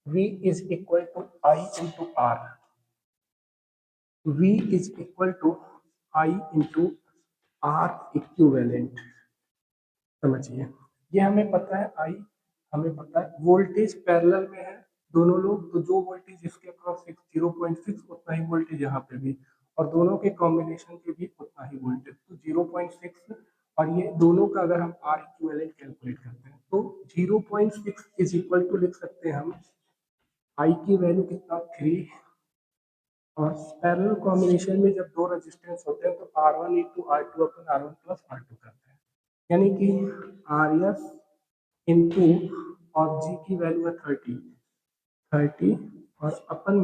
V is equal to I into R. V is equal to I into R equivalent। समझिए, ये हमें पता है I, हमें पता है वोल्टेज पैरेलल में है दोनों लोग, तो जो वोल्टेज इसके अक्रॉस 0.6 उतना ही वोल्टेज यहाँ पे भी, और दोनों के कॉम्बिनेशन के भी उतना ही वोल्टेज, तो 0.6। और ये दोनों का अगर हम आर इक्विवेलेंट कैलकुलेट करते हैं तो 0.6 इज इक्वल टू लिख सकते हैं हम आई की वैल्यू कितना, 3। और पैरेलल कॉम्बिनेशन में जब दो रेजिस्टेंस होते हैं तो R1 इंटू R2 अपन R1 प्लस R2 करते हैं, यानी कि RS इंटू, और G की वैल्यू है 30, और अपन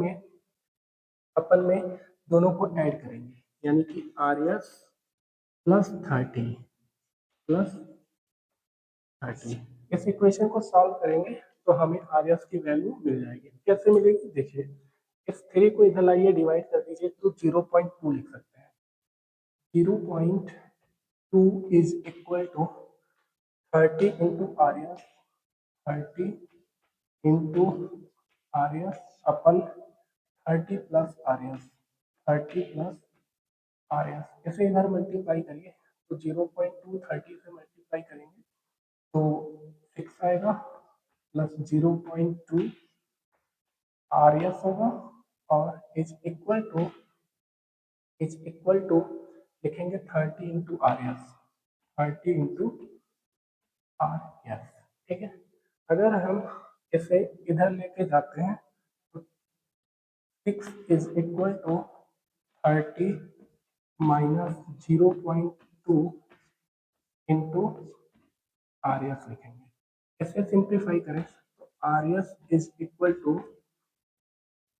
में दोनों को ऐड करेंगे, यानी कि RS प्लस 30। इस इक्वेशन को सॉल्व करेंगे तो हमें आर एस की वैल्यू मिल जाएगी। कैसे मिलेगी देखिए, इस 3 को इधर लाइए, डिवाइड कर दीजिए तो 0.2 लिख सकते हैं। 0.2 is equal to 30 into R S, 30 into R S अपन 30 plus R S, 30 plus R S, इसे इधर मल्टीप्लाई करिए तो 0.2 30 से मल्टीप्लाई करेंगे तो 6 आएगा प्लस 0.2 आर एस होगा और इज इक्वल टू लिखेंगे 30 into R S, 30 into R S. ठीक है, अगर हम इसे इधर लेके जाते हैं तो 6 is equal to 30 minus 0.2 into R S लिखेंगे। इसे सिंप्लीफाई करें तो R S is equal to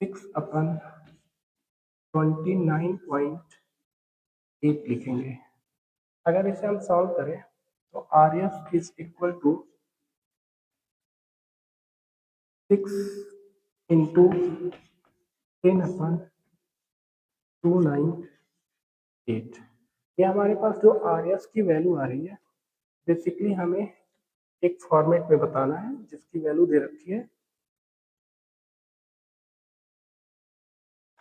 6/29.8 लिखेंगे। अगर इसे हम सॉल्व करें तो R S is equal to 6 into 10/298। ये हमारे पास जो आर एस की वैल्यू आ रही है, बेसिकली हमें एक फॉर्मेट में बताना है जिसकी वैल्यू दे रखी है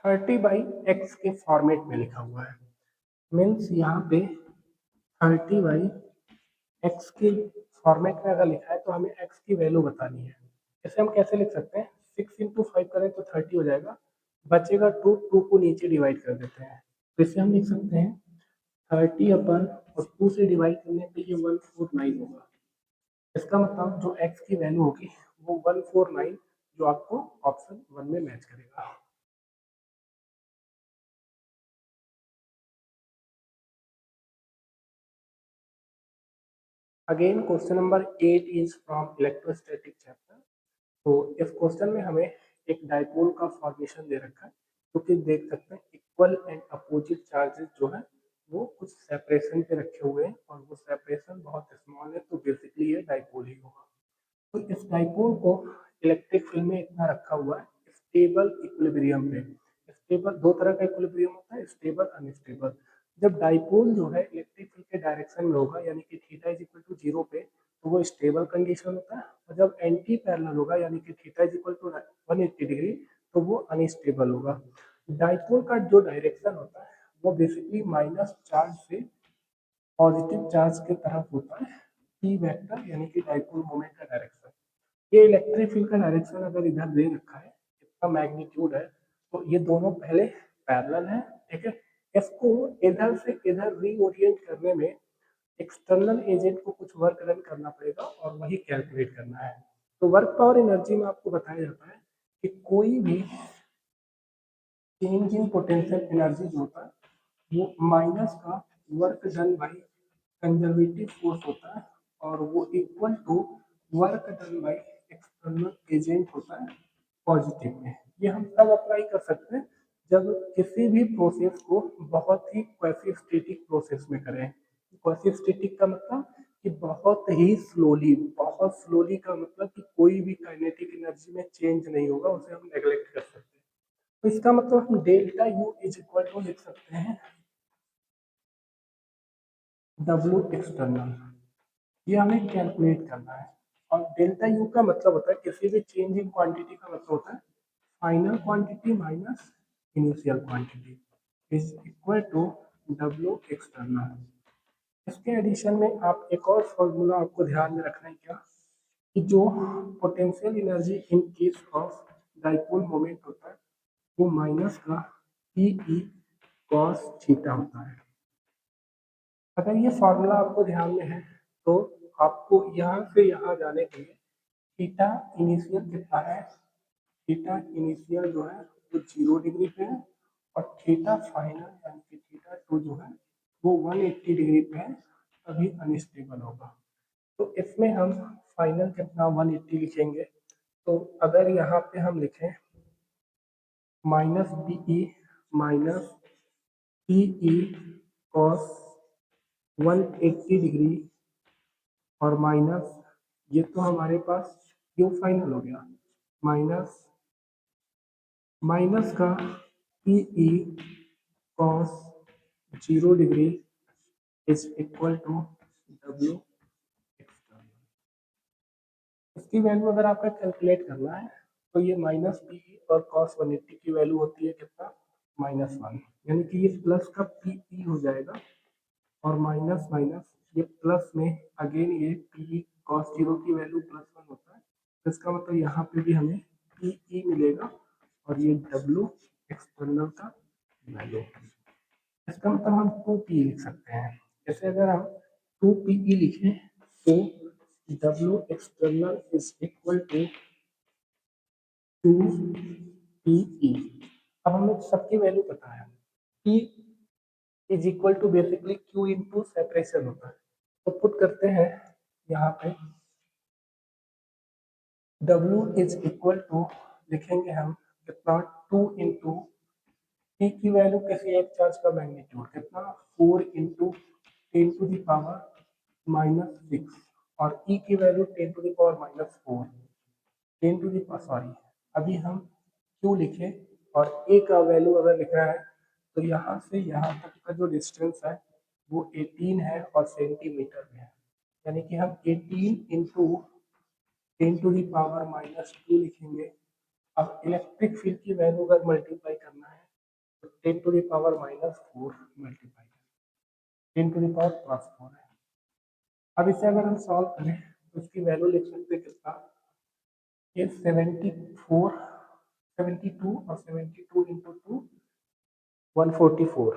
30/x के फॉर्मेट में लिखा हुआ है। मीन्स यहाँ पे 30/x के फॉर्मेट में अगर लिखा है तो हमें x की वैल्यू बतानी है। इसे हम कैसे लिख सकते हैं, 6 इंटू 5 करें तो 30 हो जाएगा, बचेगा 2, 2 को नीचे डिवाइड कर देते हैं तो इसे हम लिख सकते हैं 30 अपन और 2 से डिवाइड करने पे ये 149 होगा। इसका मतलब जो x की वैल्यू होगी वो 149, जो आपको ऑप्शन 1 में मैच करेगा। Again question number 8 is from electrostatic chapter. तो इस क्वेश्चन में हमें एक डाइपोल का फॉर्मेशन दे रखा है, क्योंकि देख सकते हैं इक्वल एंड अपोजिट चार्जेस जो है वो कुछ सेपरेशन पे रखे हुए हैं और वो सेपरेशन बहुत स्मॉल है, तो बेसिकली ये डाइपोल ही होगा। तो इस डाइपोल को इलेक्ट्रिक फील्ड में इतना रखा हुआ है स्टेबल इक्विलिब्रियम पे। स्टेबल दो तरह का इक्विलिब्रियम होता है, स्टेबल अनस्टेबल। जब डाइपोल जो है इलेक्ट्रिक फील्ड के डायरेक्शन में होगा यानी कि थीटा इज इक्वल टू 0 पे, तो वो स्टेबल कंडीशन होता है, और जब एंटी पैरेलल होगा यानी कि theta is equal to 180 degree तो वो अनस्टेबल होगा। डाइपोल का जो डायरेक्शन होता है वो बेसिकली माइनस चार्ज से पॉजिटिव चार्ज की तरफ होता है, पी वेक्टर यानी कि डाइपोल मोमेंट का डायरेक्शन। ये इलेक्ट्रिक फील्ड का डायरेक्शन अगर इधर दे रखा है, इसका मैग्नीट्यूड है, तो ये दोनों पहले पैरेलल है। ठीक है, इसको इधर से इधर रीओरिएंट करने में एक्सटर्नल एजेंट को कुछ वर्क डन करना पड़ेगा और वही कैलकुलेट करना है। तो वर्क पावर एनर्जी में आपको बताया जाता है कि कोई भी चेंज इन पोटेंशियल एनर्जी जो होता है वो माइनस का work done by conservative force होता है, और वो equal to work done by external agent होता है पॉजिटिव में। ये हम तब अप्लाई कर सकते हैं जब किसी भी प्रोसेस को बहुत ही क्वासिस्टेटिक प्रोसेस में करें। क्वासिस्टेटिक का मतलब कि बहुत ही स्लोली, बहुत स्लोली का मतलब कि कोई भी काइनेटिक एनर्जी में चेंज नहीं होगा, उसे हम नेग्लेक्ट कर सकते हैं। तो इसका मतलब हम delta U is equal to लिख सकते हैं डब्ल्यू एक्सटर्नल। ये हमें कैलकुलेट करना है, और डेल्टा यू का मतलब होता है किसी भी चेंज इन क्वांटिटी का मतलब होता है final quantity minus initial quantity is equal to W external. इसके एडिशन में आप एक और फॉर्मूला आपको ध्यान में रखना है क्या, कि जो potential energy in case of dipole moment होता है वो माइनस का पी ई कॉस थीटा होता है। अगर ये फॉर्मूला आपको ध्यान में है तो आपको यहाँ से यहाँ जाने के लिए थीटा इनिशियल कितना है, थीटा इनिशियल जो है वो 0 डिग्री पे है, और थीटा फाइनल यानी कि थीटा टू जो है वो 180 डिग्री पे है, तभी अनस्टेबल होगा। तो इसमें हम फाइनल कितना 180 लिखेंगे, तो अगर यहाँ पे हम लिखें minus B E minus P E cos 180 degree और माइनस ये तो हमारे पास क्यू फाइनल हो गया, माइनस माइनस का P E cos 0 degree is equal to W external. इसकी वैल्यू अगर आपका कैलकुलेट करना है तो ये माइनस पी और कॉस 180 की वैल्यू होती है कितना, -1, यानी कि ये प्लस का पी हो जाएगा और माइनस माइनस ये प्लस में अगेन ये पी कॉस 0 की वैल्यू +1 होता है, तो इसका मतलब यहाँ पे भी हमें पी मिलेगा और ये डब्ल्यू एक्सटर्नल का वैल्यू। इसका मतलब हम 2p लिख सकते हैं। जैसे अगर हम 2pe लिखें तो W external is equal to 2pe। अब हमें सबकी वैल्यू पता है, p is equal to basically q into separation होता है, तो पुट करते हैं यहाँ पे W इज इक्वल टू लिखेंगे हम कितना 2 इंटू पी की वैल्यू किसी एक चार्ज का मैग्नीट्यूड कितना 4 इंटू 10⁻⁻6 और ई की वैल्यू 10⁻⁻4 सॉरी अभी हम क्यू लिखे और ए का वैल्यू अगर लिखना है तो यहाँ से यहाँ तक का जो डिस्टेंस है वो 18 है और सेंटीमीटर में है, यानी कि हम 18 इंटू 10⁻⁻2 लिखेंगे। अब इलेक्ट्रिक फील्ड की वैल्यू अगर मल्टीप्लाई करना है तो 10⁻⁻4 मल्टीप्लाई 10⁻+4 है। अब इसे अगर हम सॉल्व करें तो उसकी वैल्यू लिख सकते हैं कितना, ये 72 और 72 इंटू 2 144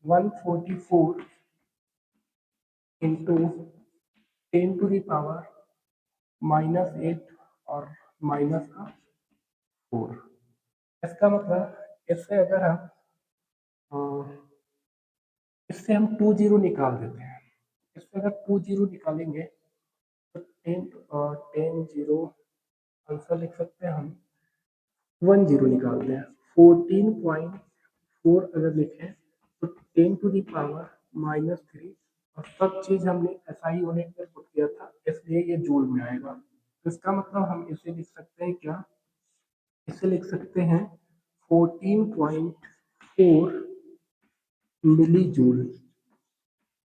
144 इंटू 10⁻⁻8 और माइनस का 4। इसका मतलब इससे अगर हम इससे हम 2 जीरो निकाल देते हैं, इससे अगर 2 जीरो निकालेंगे तो 10 जीरो आंसर लिख सकते हैं हम 1 जीरो निकालते हैं 14.4 अगर लिखें तो 10⁻⁻3 और सब चीज हमने एसआई यूनिट में पुट किया था इसलिए ये जूल में आएगा। तो इसका मतलब हम इसे लिख सकते हैं क्या, इसे लिख सकते हैं 14.4 मिली जूल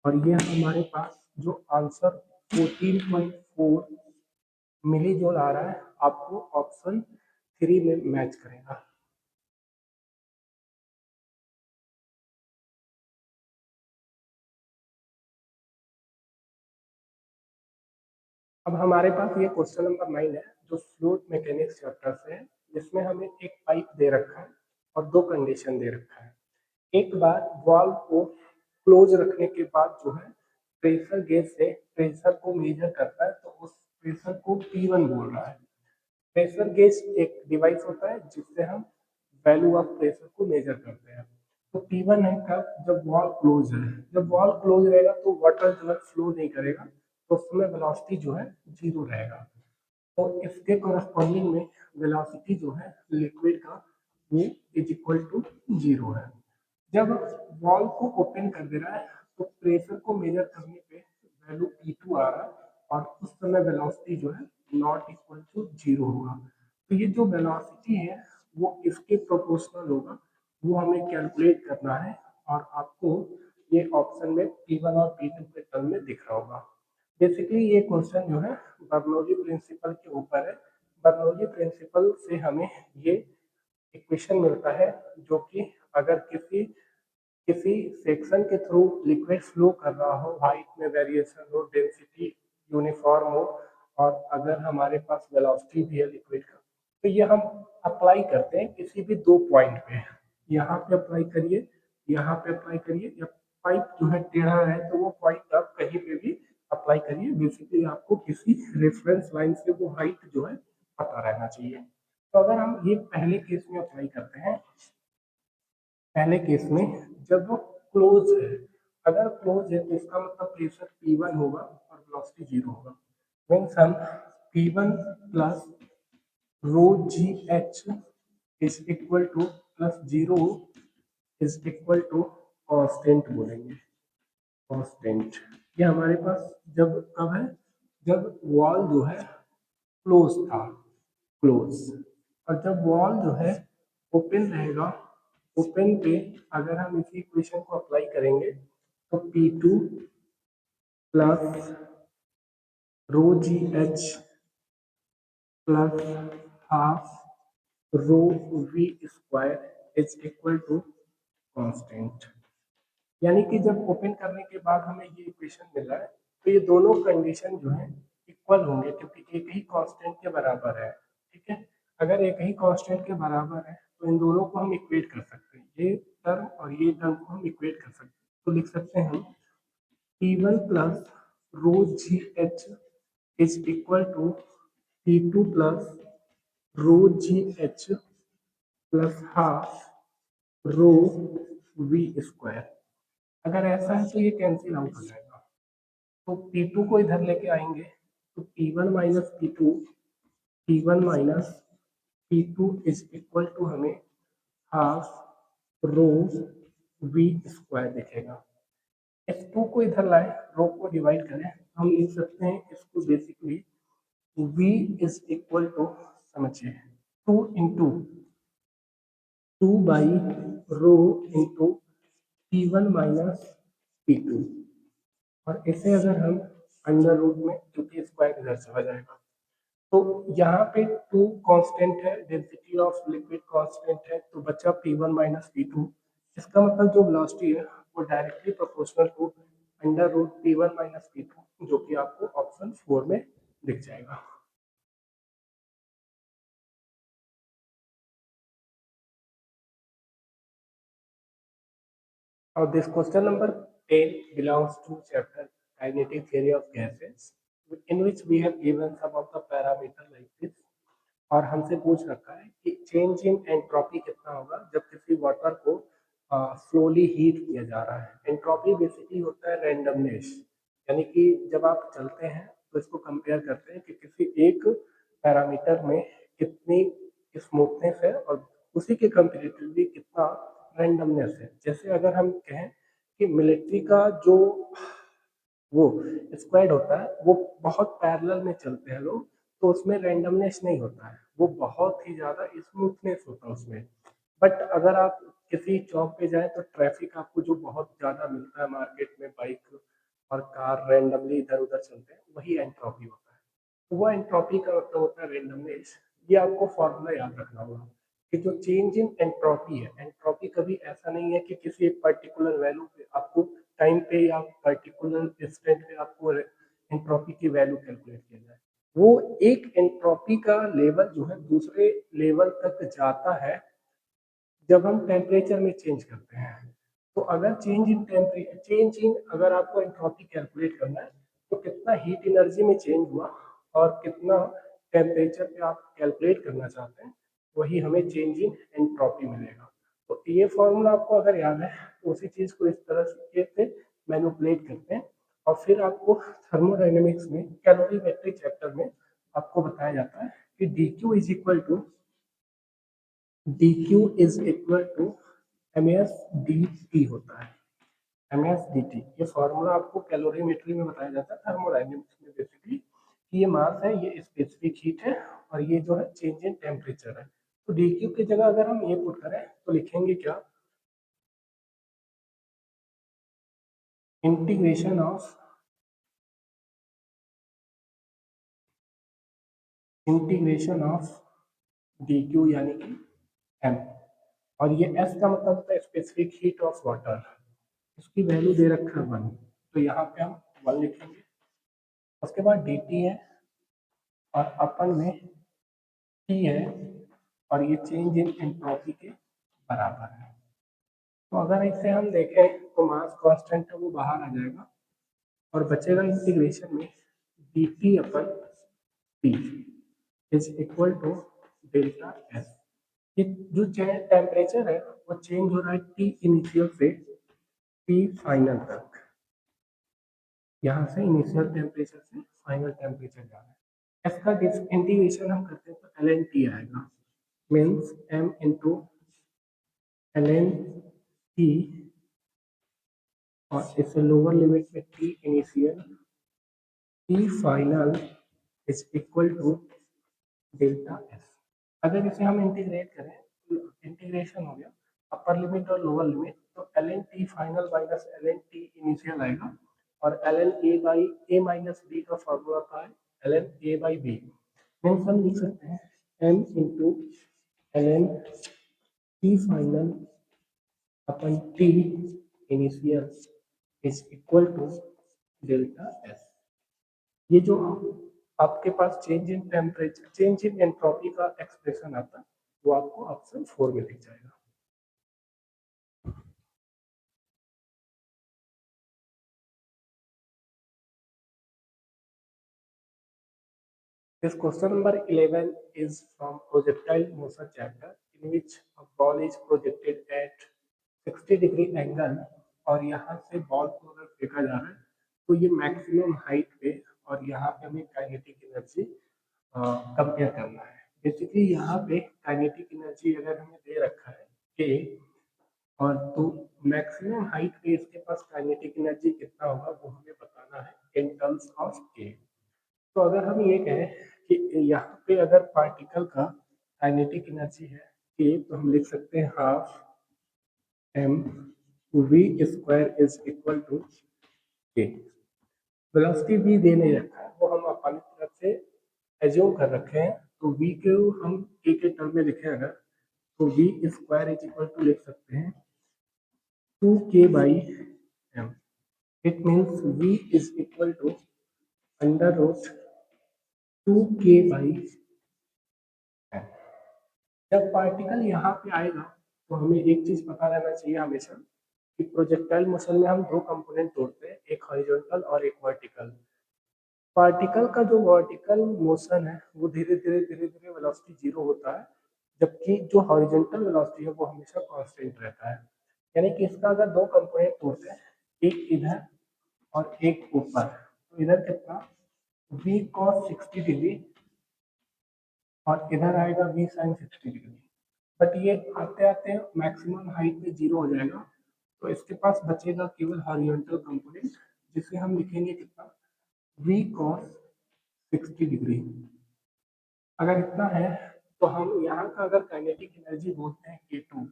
और ये हमारे पास जो आंसर 14.4 मिली जूल आ रहा है आपको ऑप्शन 3 में मैच करेगा। अब हमारे पास ये क्वेश्चन नंबर 9 है जो फ्लूइड मैकेनिक्स चैप्टर से है, जिसमें हमें एक पाइप दे रखा है और दो कंडीशन दे रखा है। एक बार वाल्व को क्लोज रखने के बाद जो है प्रेशर गेज से प्रेशर को मेजर करता है तो उस प्रेशर को P1 बोल रहा है। प्रेशर गेज एक डिवाइस होता है जिससे हम वैल्यू ऑफ प्रेशर को मेजर करते हैं। तो P1 है कब, जब वॉल क्लोज है, जब वॉल क्लोज रहेगा तो वाटर जो है फ्लो नहीं करेगा तो उसमें वेलोसिटी जो है जीरो रहेगा। तो इसके कोरस्पॉन्डिंग में वेलोसिटी जो है लिक्विड का वो इज इक्वल टू जीरो है। जब वॉल को ओपन कर दे रहा है तो प्रेशर को मेजर करने पे वैल्यू P2 आ रहा है और उस समय वेलोसिटी जो है नॉट इक्वल टू जीरो होगा। तो ये जो वेलोसिटी है वो इसके प्रोपोर्शनल होगा, वो हमें कैलकुलेट करना है और आपको ये ऑप्शन में P1 और P2 के टर्म में दिख रहा होगा। बेसिकली ये क्वेश्चन जो है बर्नौली प्रिंसिपल के ऊपर है। बर्नौली प्रिंसिपल से हमें ये इक्वेशन मिलता है जो कि अगर किसी किसी सेक्शन के थ्रू लिक्विड फ्लो कर रहा हो, हाइट में वेरिएशन हो, डेंसिटी यूनिफॉर्म हो और अगर हमारे पास वेलोसिटी भी है लिक्विड का, तो ये हम अप्लाई करते हैं किसी भी दो पॉइंट पे। यहाँ पे अप्लाई करिए, यहाँ पे अप्लाई करिए, या पाइप जो है टेढ़ा है तो वो पॉइंट आप कहीं पे भी अप्लाई करिए। बेसिकली आपको किसी रेफरेंस लाइन से वो हाइट जो है पता रहना चाहिए। तो अगर हम ये पहले केस में अप्लाई करते हैं, पहले केस में जब वो क्लोज है, अगर क्लोज है तो इसका मतलब प्रेशर P1 होगा और वेलोसिटी जीरो होगा। मीन्स हम P1 plus rho g h is equal to plus zero is equal to constant बोलेंगे। कॉन्स्टेंट ये हमारे पास जब कब है, जब वॉल जो है क्लोज था, क्लोज, और जब वॉल जो है ओपन रहेगा, ओपन पे अगर हम इसी इक्वेशन को अप्लाई करेंगे तो P2 plus rho g h plus half rho v square is equal to constant. यानी कि जब ओपन करने के बाद हमें ये इक्वेशन मिला है तो ये दोनों कंडीशन जो है इक्वल होंगे क्योंकि एक ही कांस्टेंट के बराबर है। ठीक है, अगर एक ही कांस्टेंट के बराबर है तो इन दोनों को हम इक्वेट कर सकते हैं, ये टर्म और ये टर्म को हम इक्वेट कर सकते हैं। तो लिख सकते हैं हम P1 plus rho g h is equal to P2 plus rho g h plus half rho v square. अगर ऐसा है तो ये कैंसिल आउट हो जाएगा, तो P2 को इधर लेके आएंगे तो P1 minus P2, P1 minus P2 is equal to हमें हाफ रो वी स्क्वायर दिखेगा। इस 2 को इधर लाए, रो को डिवाइड करें, हम लिख सकते हैं इसको basically v is equal to, समझिए 2 into 2 by rho into P1 minus P2, और इसे अगर हम अंडर रूट में, क्योंकि स्क्वायर इधर चला जाएगा, तो यहाँ पे 2 कांस्टेंट है, डेंसिटी ऑफ लिक्विड कांस्टेंट है, तो बचा P1 माइनस P2। इसका मतलब जो वेलोसिटी है वो directly proportional to under root P1 minus P2, जो कि आपको ऑप्शन 4 में दिख जाएगा। Now this question number 10 belongs to chapter kinetic theory of gases, in which we have given some of the parameter like this, और हमसे पूछ रखा है कि चेंज इन एंट्रोपी कितना होगा जब किसी वाटर को स्लोली हीट किया जा रहा है। एंट्रोपी बेसिकली होता है रैंडमनेस, यानी कि जब आप चलते हैं तो इसको कंपेयर करते हैं कि किसी एक पैरामीटर में कितनी स्मूथनेस है और उसी के कंपेरेटिवली कितना रैंडमनेस है। जैसे अगर हम कहें कि मिलिट्री का जो वो स्क्वाड होता है वो बहुत पैरेलल में चलते हैं लोग, तो उसमें रैंडमनेस नहीं होता है, वो बहुत ही ज़्यादा स्मूथनेस होता है उसमें। बट अगर आप किसी चौक पे जाएं तो ट्रैफिक आपको जो बहुत ज़्यादा मिलता है मार्केट में, बाइक और कार रैंडमली इधर उधर चलते हैं, वही एंट्रोपी होता है। तो वो एंट्रोपी का मतलब होता है रैंडमनेस। ये आपको फॉर्मूला याद रखना होगा कि जो चेंज इन एंट्रोपी है, एंट्रोपी कभी ऐसा नहीं है कि किसी एक पर्टिकुलर वैल्यू पे आपको टाइम पे या पर्टिकुलर इंस्टेंट पे आपको एंट्रोपी की वैल्यू कैलकुलेट किया जाए। वो एक एंट्रोपी का लेवल जो है दूसरे लेवल तक जाता है जब हम टेम्परेचर में चेंज करते हैं। तो अगर चेंज इन टेम्परेचर, चेंज इन, अगर आपको एंट्रोपी कैलकुलेट करना है तो कितना हीट एनर्जी में चेंज हुआ और कितना टेम्परेचर पे आप कैलकुलेट करना चाहते हैं, वही हमें चेंज इन एंट्रोपी मिलेगा। तो ये फॉर्मूला आपको अगर याद है तो उसी चीज को इस तरह से मैनिपुलेट करते हैं, और फिर आपको थर्मोडायनेमिक्स में कैलोरीमेट्रिक चैप्टर में आपको बताया जाता है कि dq is equal to dq is equal to ms dt होता है, ms dt। ये फॉर्मूला आपको कैलोरीमेट्री में बताया जाता है, थर्मोडायनेमिक्स में बेसिकली, कि ये मास है, ये स्पेसिफिक हीट है, और ये जो है चेंज इन टेम्परेचर है। तो dq की जगह अगर हम ये पुट करें तो लिखेंगे क्या, इंटीग्रेशन ऑफ dq यानी कि m, और ये s का मतलब होता है स्पेसिफिक हीट ऑफ वाटर, इसकी वैल्यू दे रखा है 1, तो यहाँ पे हम 1 लिखेंगे। उसके बाद dt है और अपन में t है, और ये चेंज इन एंट्रोपी के बराबर है। तो अगर इसे हम देखें तो मास कांस्टेंट है वो बाहर आ जाएगा और बचेगा इंटीग्रेशन में dt अपन p is equal to delta s। ये जो टेम्परेचर है वो चेंज हो रहा है टी इनिशियल से टी फाइनल तक, यहाँ से इनिशियल टेम्परेचर से फाइनल टेम्परेचर जा रहा है। इसका इंटीग्रेशन हम करते हैं तो ln t आएगा, means m into ln t, और इसे लोअर लिमिट में t initial t final is equal to delta s। अगर इसे हम इंटीग्रेट करें तो इंटीग्रेशन हो गया अपर लिमिट और लोअर लिमिट, तो ln t final minus ln t initial आएगा, और ln a by a minus b का फॉर्मूला था ln a by b, means हम लिख सकते हैं m into ln t final upon t initial is equal to delta S. ये जो आपके पास change in temperature, change in entropy का एक्सप्रेशन आता है, वो आपको ऑप्शन 4 में दिख जाएगा। This question number 11 is from projectile motion chapter, in which a ball is projected at 60 degree angle और यहाँ से बॉल को अगर फेंका जा रहा है तो ये मैक्सिमम हाइट पे और यहाँ पे हमें काइनेटिक एनर्जी कंपेयर करना है। बेसिकली यहाँ पे काइनेटिक एनर्जी अगर हमें दे रखा है के, और तो मैक्सिमम हाइट पे इसके पास काइनेटिक एनर्जी कितना होगा वो हमें बताना है इन टर्म्स ऑफ के। तो अगर हम ये कहें कि यहाँ पे अगर पार्टिकल का काइनेटिक एनर्जी है के, तो हम लिख सकते हैं half M V square is equal to K. Velocity V दे नहीं रखा है, वो हम अपनी तरफ से एज्यूम कर रखे हैं। तो वी को हम के टर्म में लिखें अगर, तो V square is equal to लिख सकते हैं 2k by M. It means V is equal to under root 2k by M. जब पार्टिकल यहाँ पे आएगा तो हमें एक चीज पता रहना चाहिए हमेशा कि प्रोजेक्टाइल मोशन में हम दो कंपोनेंट तोड़ते हैं, एक हॉरिजॉन्टल और एक वर्टिकल। पार्टिकल का जो वर्टिकल मोशन है वो धीरे धीरे धीरे धीरे वेलोसिटी जीरो होता है, जबकि जो हॉरिजॉन्टल वेलोसिटी है वो हमेशा कांस्टेंट रहता है। यानी कि इसका अगर दो कंपोनेंट तोड़ते हैं, एक इधर और एक ऊपर, तो इधर कितना v cos 60 डिग्री और इधर आएगा v sin 60 डिग्री। बट ये आते आते मैक्सिमम हाइट पे जीरो हो जाएगा, तो इसके पास बचेगा केवल हॉरिजॉन्टल कंपोनेंट, जिसे हम लिखेंगे कितना v cos 60 डिग्री। अगर इतना है तो हम यहाँ का अगर काइनेटिक एनर्जी बोलते हैं K2,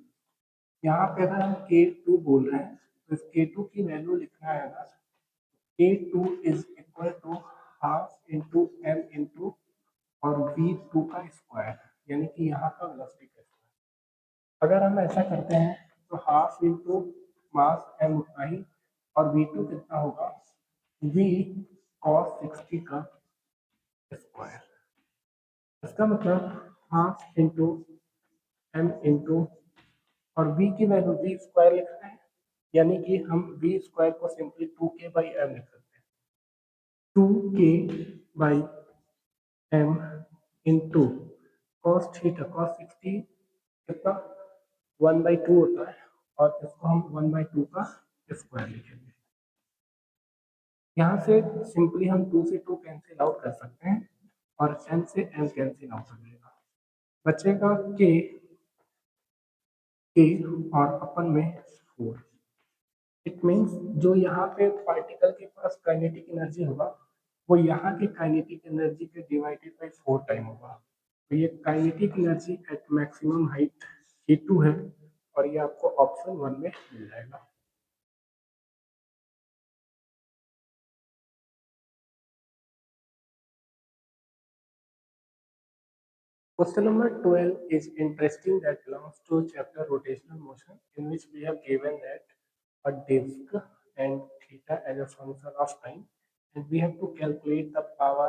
यहाँ पे अगर हम K2 बोल रहे हैं तो इस K2 की वैल्यू लिखना है अगर K2 is equal to half into M into और V2 का स्क्वायर, यानी कि यहाँ का वेलोसिटी का स्क्वायर। अगर हम ऐसा करते हैं तो हाफ इंटू मास एम उतना ही और V2 कितना होगा V cos 60 का स्क्वायर। इसका मतलब हाफ इंटू एम इंटू और v की वैल्यू v स्क्वायर लिख रहे हैं, यानी कि हम v स्क्वायर को सिंपली 2k बाई एम लिख सकते हैं। 2k by M into cos theta, cos 60 कितना 1/2 होता है और इसको हम 1/2 का स्क्वायर लिखेंगे। यहाँ से सिंपली हम 2 से 2 कैंसिल आउट कर सकते हैं और m से m कैंसिल आउट हो जाएगा, बचेगा k और अपन में 4। इट मीन्स जो यहाँ पे पार्टिकल के पास काइनेटिक एनर्जी होगा वो यहाँ की काइनेटिक एनर्जी के डिवाइडेड बाई 4 टाइम होगा। तो ये kinetic energy at maximum height K2 है और ये आपको ऑप्शन 1 में मिल जाएगा। Question number 12 is interesting, that belongs to chapter rotational motion, in which we have given that a disk and theta as a function of time, and we have to calculate the power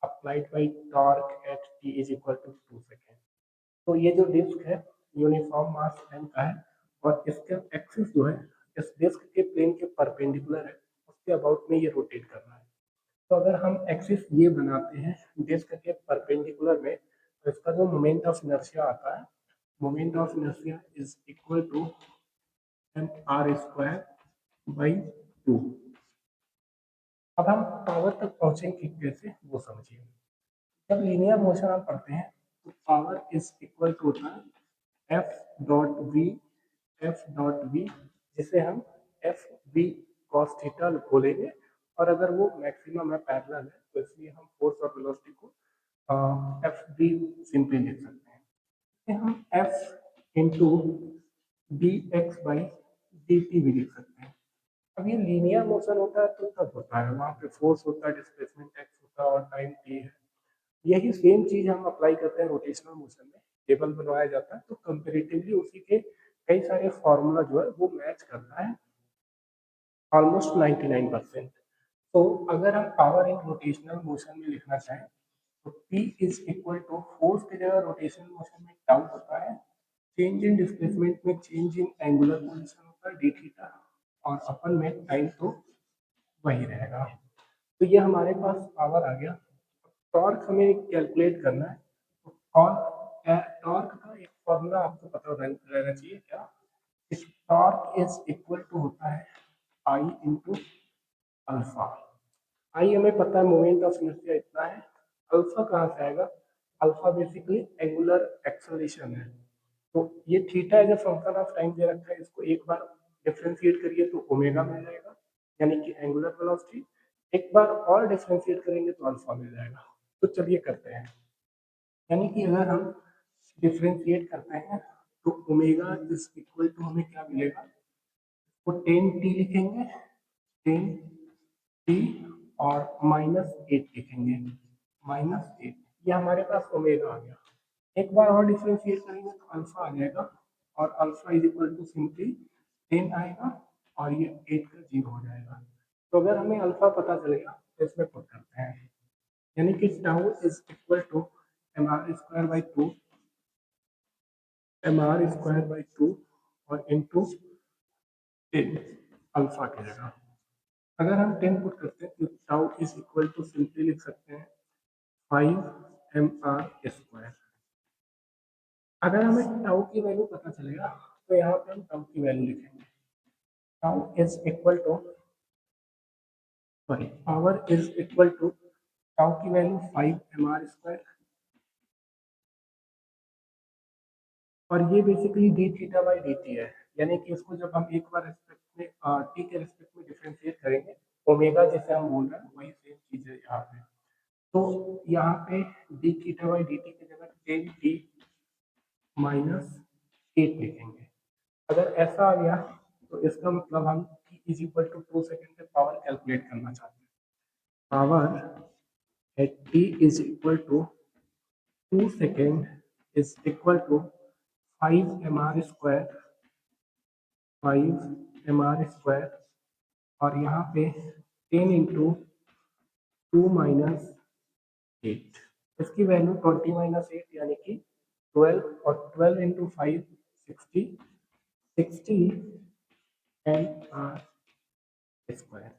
applied by torque at t is equal to 2 seconds. तो ये जो disc है uniform mass m का है और इसका axis जो है इस डिस्क के प्लेन के परपेंडिकुलर है, उसके अबाउट में ये रोटेट कर रहा है। तो अगर हम एक्सिस ये बनाते हैं डिस्क के परपेंडिकुलर में, तो इसका जो मोमेंट ऑफ इनर्शिया आता है, moment of inertia is equal to mr square by 2। अब हम पावर तक पहुंचेंगे कैसे वो समझिए। जब लीनियर मोशन हम पढ़ते हैं तो पावर इज इक्वल टू होता है F.V, जिसे हम FV cos थीटा बोलेंगे, और अगर वो मैक्सिमम है पैरेलल है तो इसलिए हम फोर्स और वेलोसिटी को FV सिंपली लिख सकते हैं। इसे हम F into dx by dt भी लिख सकते हैं। अब ये लीनियर मोशन होता है तो तब होता है वहाँ पे फोर्स होता है, डिस्प्लेसमेंट x होता है और टाइम t है। यही सेम चीज हम अप्लाई करते हैं रोटेशनल मोशन में, टेबल बनवाया जाता है तो कंपेरेटिवली उसी के कई सारे फॉर्मूला जो है वो मैच करता है ऑलमोस्ट 99%। तो अगर हम पावर इन रोटेशनल मोशन में लिखना चाहें तो P is equal to force की जगह रोटेशनल मोशन में टाउ होता है, चेंज इन डिस्प्लेसमेंट में चेंज इन एंगुलर पोजीशन होता है डी थीटा, और अपन में टाइम तो वही रहेगा। तो ये हमारे पास पावर आ गया। टॉर्क हमें कैलकुलेट करना है तो टॉर्क का एक फॉर्मूला आपको पता रहना चाहिए क्या, इस टॉर्क इज इक्वल टू होता है आई इंटू अल्फा। आई हमें पता है मोमेंट ऑफ इनर्शिया इतना है, अल्फा कहाँ से आएगा, अल्फा बेसिकली एंगुलर एक्सेलरेशन है। तो ये theta as a function of time दे रखा है, इसको एक बार डिफरेंशिएट करिए तो ओमेगा मिल जाएगा यानी कि एंगुलर वेलोसिटी, एक बार और डिफरेंशिएट करेंगे तो अल्फा मिल जाएगा। तो चलिए करते हैं, यानी कि अगर हम डिफरेंशिएट करते हैं तो ओमेगा इज इक्वल टू हमें क्या मिलेगा, तो 10t लिखेंगे, 10t और -8 लिखेंगे, -8, ये हमारे पास ओमेगा आ गया। एक बार और डिफरेंशिएट करेंगे तो अल्फा आ जाएगा, और alpha is equal to simply 10 आएगा और ये 8 का 0 हो जाएगा। तो अगर हमें अल्फा पता चलेगा तो इसमें पुट करते हैं, यानी कि tau is equal to mr² by two और इंटू 10 अल्फा की जगह। अगर हम 10 पुट करते हैं तो tau is equal to simply लिख सकते हैं 5mr²। अगर हमें टाउ की वैल्यू पता चलेगा तो यहाँ पे हम टाउ की वैल्यू लिखेंगे, tau is equal to sorry power is equal to tau की वैल्यू 5mr², और ये basically D theta by D T है, यानी कि इसको जब हम एक बार रेस्पेक्ट में टी के रेस्पेक्ट में डिफरेंशिएट करेंगे, ओमेगा जैसे हम बोल रहे हैं वही सेम चीज है यहाँ पे। तो यहाँ पे D theta by D T की जगह 10t -8 लिखेंगे। अगर ऐसा आ गया तो इसका मतलब हम t is equal to 2 second पे पावर कैलकुलेट करना चाहते हैं। Power at t is equal to 2 second is equal to 5mr², 5mr², और यहाँ पे 10 इंटू 2 माइनस 8, इसकी वैल्यू 20 -8 यानी कि 12, और 12 इंटू 5 60, 60 mr²,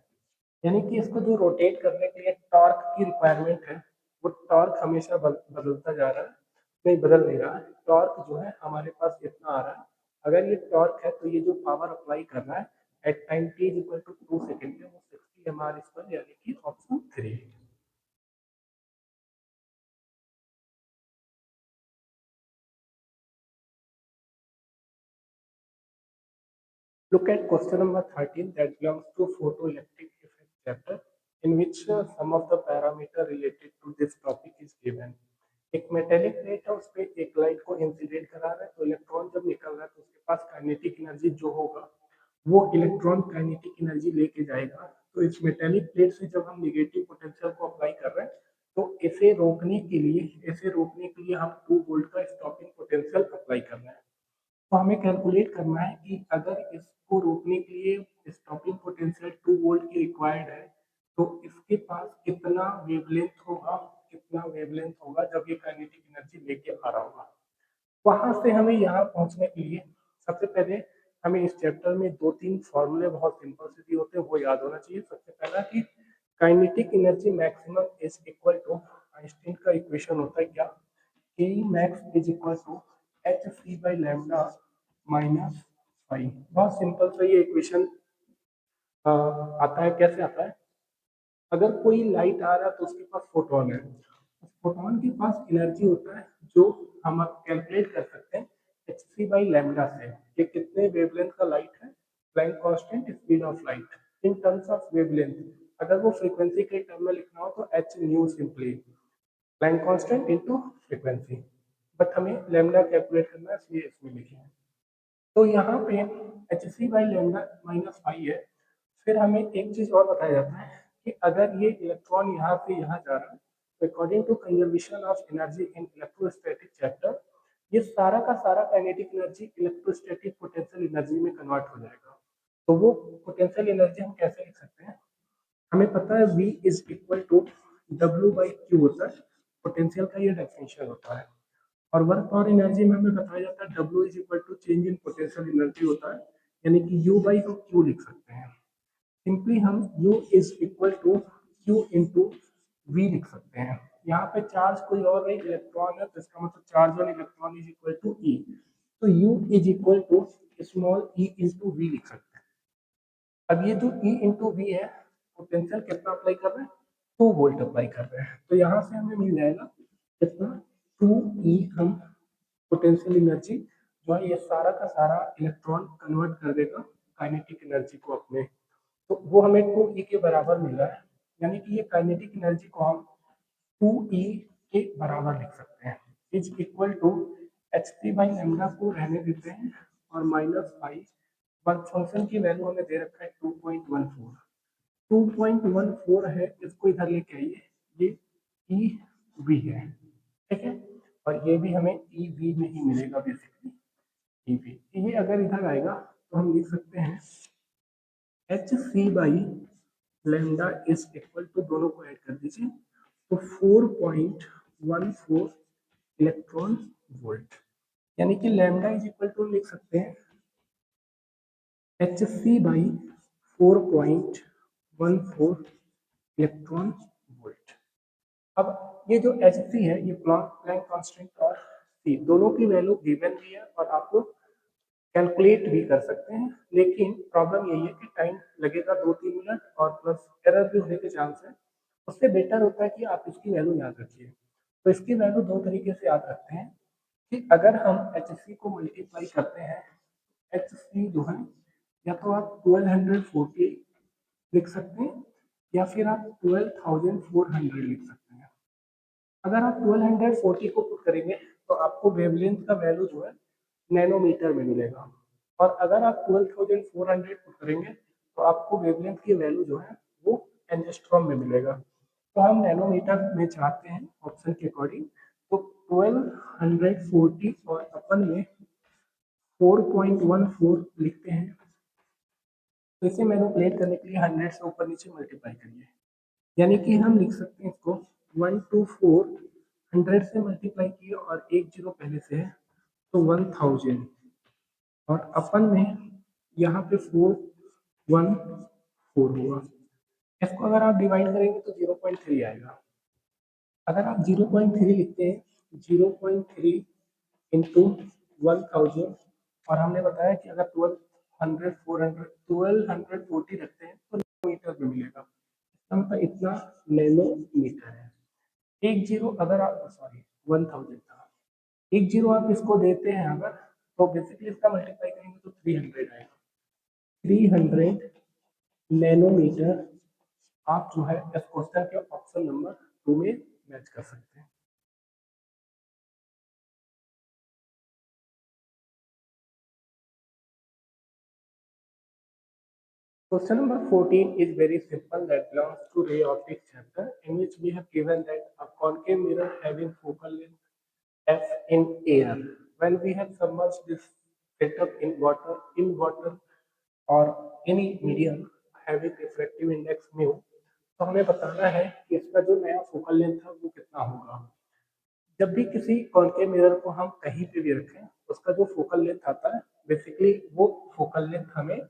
यानी कि इसको जो रोटेट करने के लिए टॉर्क की रिक्वायरमेंट है वो टॉर्क हमेशा बदलता जा रहा है, नहीं बदल नहीं रहा है, टॉर्क जो है हमारे पास इतना आ रहा है। अगर ये टॉर्क है तो ये जो पावर अप्लाई कर रहा है at time t is equal to 2 second में वो 60mr², यानी कि option 3। Look at question number 13 that belongs to photoelectric effect chapter, in which some of the parameter related to this topic is given. एक metallic plate है, उस पर एक light को इंसिडेंट करा रहा है, तो इलेक्ट्रॉन जब निकल रहा है तो उसके पास काइनेटिक एनर्जी जो होगा वो इलेक्ट्रॉन काइनेटिक एनर्जी लेके जाएगा। तो इस मेटेलिक प्लेट से जब हम निगेटिव पोटेंशियल को अप्लाई कर रहे हैं तो इसे रोकने के लिए हम 2 वोल्ट का स्टॉपिंग पोटेंशियल अप्लाई कर रहे हैं। तो हमें कैलकुलेट करना है कि अगर इसको रोकने के लिए स्टॉपिंग पोटेंशियल 2 वोल्ट की रिक्वायर्ड है तो इसके पास कितना वेवलेंथ होगा जब ये काइनेटिक एनर्जी लेके आ रहा होगा। वहां से हमें यहाँ पहुंचने के लिए सबसे पहले हमें इस चैप्टर में 2-3 फॉर्मूले बहुत सिंपल से दिए होते हैं वो याद होना चाहिए। सबसे पहला कि kinetic energy maximum is equal to Einstein का इक्वेशन होता है क्या, K max is equal to H C by lambda minus five. बहुत सिंपल सा ये इक्वेशन आता है, कैसे आता है, अगर कोई लाइट आ रहा है तो उसके पास फोटोन है, उस फोटोन के पास एनर्जी होता है जो हम कैलकुलेट कर सकते हैं एच सी बाई लैम्डा से, कि कितने वेवलेंथ का लाइट है, Planck constant speed of light in terms of wavelength. अगर वो फ्रीक्वेंसी के टर्म में लिखना हो तो H nu simply Planck constant into frequency, but हमें लैम्डा कैलकुलेट करना है इसलिए इसमें लिखे हैं। तो यहाँ पे H C by lambda minus five है। फिर हमें एक चीज और बताया जाता है कि अगर ये इलेक्ट्रॉन यहाँ से यहाँ जा रहा है तो according to conservation of energy in electrostatic chapter ये सारा का सारा kinetic energy electrostatic potential energy में कन्वर्ट हो जाएगा। तो वो पोटेंशियल एनर्जी हम कैसे लिख सकते हैं? हमें पता है V is equal to W by Q होता है, पोटेंशियल का ये डेफिनेशन होता है। और वर्क और एनर्जी में हमें बताया जाता है W is equal to change in potential energy होता है, यानी कि U बाई हम Q लिख सकते हैं। सिंपली हम U is equal to Q into V लिख सकते हैं। यहाँ पे चार्ज कोई और नहीं इलेक्ट्रॉन है, तो इसका मतलब charge on electron is equal to E। तो U इज इक्वल टू स्मॉल e इंटू V लिख सकते हैं। अब ये जो E इंटू वी है, पोटेंशियल कितना अप्लाई कर रहे हैं? 2 वोल्ट अप्लाई कर रहे हैं। तो यहाँ से हमें मिल जाएगा कितना? 2E हम पोटेंशियल एनर्जी जो है ये सारा का सारा इलेक्ट्रॉन कन्वर्ट कर देगा काइनेटिक एनर्जी को अपने, तो वो हमें 2E के बराबर मिला है। यानी कि ये काइनेटिक एनर्जी को हम 2E के बराबर लिख सकते हैं, is equal to h3 by lambda को रहने देते हैं और माइनस आई वर्क फंक्शन की वैल्यू हमें दे रखा है 2.14। 2.14 है, इसको इधर लेके आइए, ये ई वी है, ठीक है, और ये भी हमें ई वी में ही मिलेगा बेसिकली ई वी। ये अगर इधर आएगा तो हम लिख सकते हैं H C by lambda is equal to, दोनों को ऐड कर दीजिए, तो 4.14 इलेक्ट्रॉन वोल्ट, यानी कि लेमडा इज इक्वल टू लिख सकते हैं H C by 4.14 electron volt. अब ये जो एच सी है ये प्लैंक कांस्टेंट और सी दोनों की वैल्यू गिवन भी है और आप लोग कैलकुलेट भी कर सकते हैं, लेकिन प्रॉब्लम यही है कि टाइम लगेगा 2-3 मिनट और प्लस एरर भी होने के चांस है। उससे बेटर होता है कि आप इसकी वैल्यू याद रखिए। तो इसकी वैल्यू दो तरीके से याद रखते हैं कि अगर हम एच सी को मल्टीप्लाई करते हैं, एच सी जो है या तो आप 1240 लिख सकते हैं या फिर आप 12,400 लिख सकते हैं। अगर आप 1240 को पुट करेंगे तो आपको वेवलेंथ का वैल्यू जो है नैनोमीटर में मिलेगा, और अगर आप 12,400 पुट करेंगे तो आपको वेवलेंथ की वैल्यू जो है वो एंगस्ट्रॉम में मिलेगा। तो हम नैनोमीटर में चाहते हैं ऑप्शन के अकॉर्डिंग, तो 1240 और अपन में 4.14 लिखते हैं, तो इसे मैनिपुलेट करने के लिए 100 से ऊपर नीचे मल्टीप्लाई करिए, यानी कि हम लिख सकते हैं इसको 124 100 से मल्टीप्लाई किए और एक जीरो पहले से है तो 1000, और अपन में यहाँ पे 414 हुआ। इसको अगर आप डिवाइड करेंगे तो 0.3 आएगा। अगर आप 0.3 लिखते हैं, 0.3 इंटू 1000, और हमने बताया कि अगर 1240 रखते हैं तो मीटर में मिलेगा, इसका मतलब इतना नैनोमीटर है। एक जीरो अगर आप सॉरी 1000 था, एक जीरो आप इसको देते हैं अगर, तो बेसिकली इसका मल्टीप्लाई करेंगे तो 300 आएगा। 300 नैनोमीटर आप जो है इस क्वेश्चन के ऑप्शन नंबर 2 में मैच कर सकते हैं। Question number 14 is very simple, that belongs to ray optics chapter, in which we have given that a concave mirror having focal length f in air, when we have submerged this setup in water or any medium having refractive index mu, तो हमें बताना है कि इसका जो नया focal length है वो कितना होगा। जब भी किसी कॉन्केव मिरर को हम कहीं पे भी रखें, उसका जो फोकल लेंथ आता है बेसिकली वो फोकल लेंथ हमें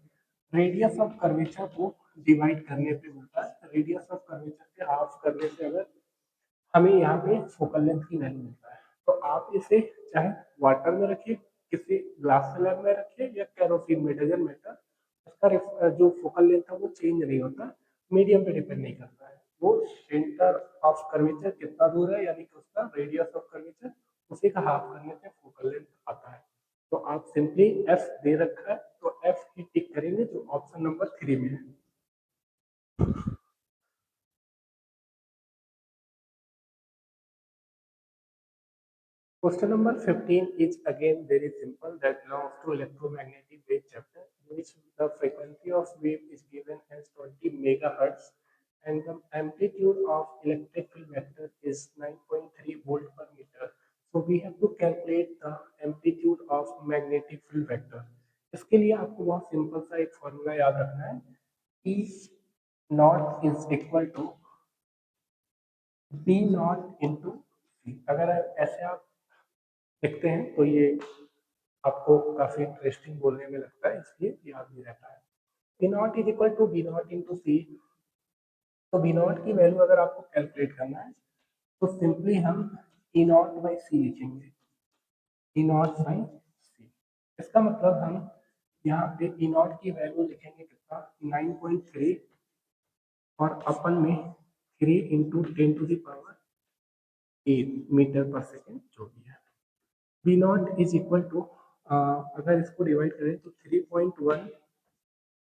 रेडियस ऑफ कर्वेचर को डिवाइड करने पे मिलता है। रेडियस ऑफ कर्वेचर के हाफ करने से अगर हमें यहाँ पे फोकल लेंथ की वैल्यू मिलता है, तो आप इसे चाहे वाटर में रखिए, किसी ग्लास स्लैब में रखिए या कैरोसिन में, डजन मैटर, इसका जो फोकल लेंथ है वो चेंज नहीं होता, मीडियम पे डिपेंड नहीं करता है, वो सेंटर ऑफ कर्वेचर कितना दूर है, यानी कि उसका रेडियस ऑफ कर्वेचर उसी का हाफ करने से फोकल लेंथ आता है। तो आप सिंपली एफ दे रखा है तो एफ ही टिक करेंगे जो ऑप्शन नंबर 3 में है। Question number 15 is again very simple, that belongs to electromagnetic wave chapter, in which the frequency of wave is given as 20 megahertz and the amplitude of electric field vector is 9.3 volt per meter. So we have to calculate the amplitude of magnetic field vector. इसके लिए आपको बहुत simple सा एक formula याद रखना है, E not is equal to B not into C. अगर ऐसे आप लिखते हैं तो ये आपको काफी इंटरेस्टिंग बोलने में लगता है, इसलिए याद नहीं रहता है। B not is equal to B not into C. तो बी नॉट की वैल्यू अगर आपको कैलकुलेट करना है तो सिंपली हम ई नॉट बाई सी लिखेंगे, ई नॉट बाई सी। इसका मतलब हम यहाँ पे ई नॉट की वैल्यू लिखेंगे कितना, 9.3 और अपन में 3 इंटू 10⁻8 मीटर पर सेकेंड जो भी है। B not is equal to, अगर इसको डिवाइड करें तो 3.1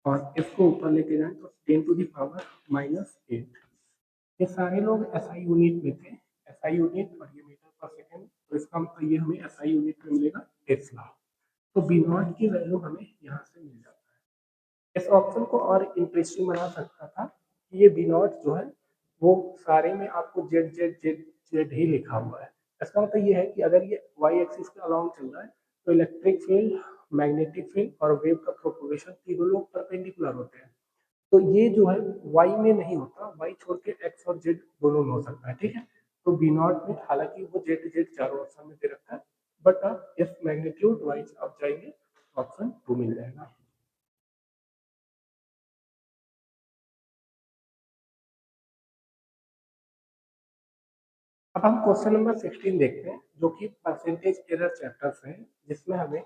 और इसको ऊपर लेके जाएं तो 10⁻−8। ये सारे लोग एसआई यूनिट में थे, एसआई यूनिट और ये मीटर पर सेकेंड, तो इसका मतलब ये हमें एसआई यूनिट में मिलेगा टेस्ला। तो बी नॉट की वैल्यू हमें यहाँ से मिल जाता है। इस ऑप्शन को और इंटरेस्टिंग बना सकता था कि ये बी नॉट जो है वो सारे में आपको जेड जेड जेड जेड ही लिखा हुआ है। इसका मतलब ये है कि अगर ये वाई एक्सिस के अलाउंग चल रहा है तो इलेक्ट्रिक फील्ड, मैग्नेटिक फील्ड और वेव का प्रोपोगेशन तीनों लोग परपेंडिकुलर होते हैं। तो ये जो है वाई में नहीं होता, वाई छोड़ के एक्स और जेड दोनों में हो सकता है, ठीक है। तो बी नॉट में हालांकि वो जेड जेड चारों ऑप्शन में दे रखा है, बट इस मैग्नीट्यूड वाइज आप जाएंगे ऑप्शन 2 मिल जाएगा। अब हम क्वेश्चन नंबर 16 देखते हैं, जो कि परसेंटेज एरर चैप्टर से है, जिसमें हमें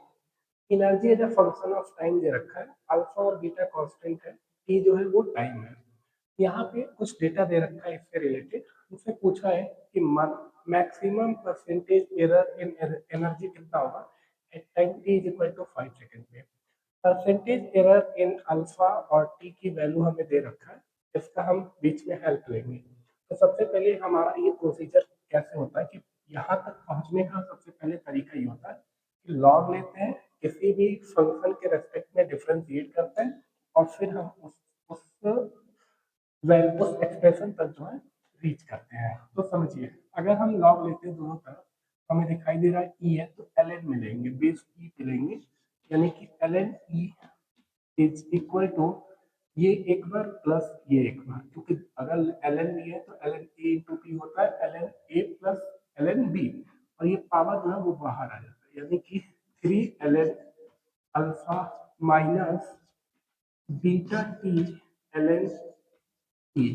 energy as a function of time दे रखा है। अल्फा और बीटा कांस्टेंट है, टी जो है वो टाइम है। यहाँ पे कुछ डेटा दे रखा है इससे रिलेटेड। मुझसे पूछा है कि maximum percentage error in energy कितना होगा at time T is equal to 5 second पे। परसेंटेज एरर इन अल्फा और टी की वैल्यू हमें दे रखा है, इसका हम बीच में हेल्प लेंगे। तो सबसे पहले हमारा ये प्रोसीजर कैसे होता है कि यहाँ तक पहुँचने का सबसे पहले तरीका ये होता है कि लॉग लेते हैं, किसी भी फंक्शन के रेस्पेक्ट में डिफरेंशिएट करते हैं और फिर हम उस उस एक्सप्रेशन तक जो है रीच करते हैं। तो समझिए, अगर हम लॉग लेते हैं दोनों तरफ, हमें दिखाई दे रहा है ई है तो एल एन मिलेंगे, बेस ई मिलेंगे, यानी कि L N E is equal to ये एक बार प्लस ये एक बार, क्योंकि अगर एल एन बी है तो L N A into P होता है L N A plus L N B, और ये पावर जो है वो बाहर आ जाता है, यानी कि 3 L N alpha minus beta T L N E.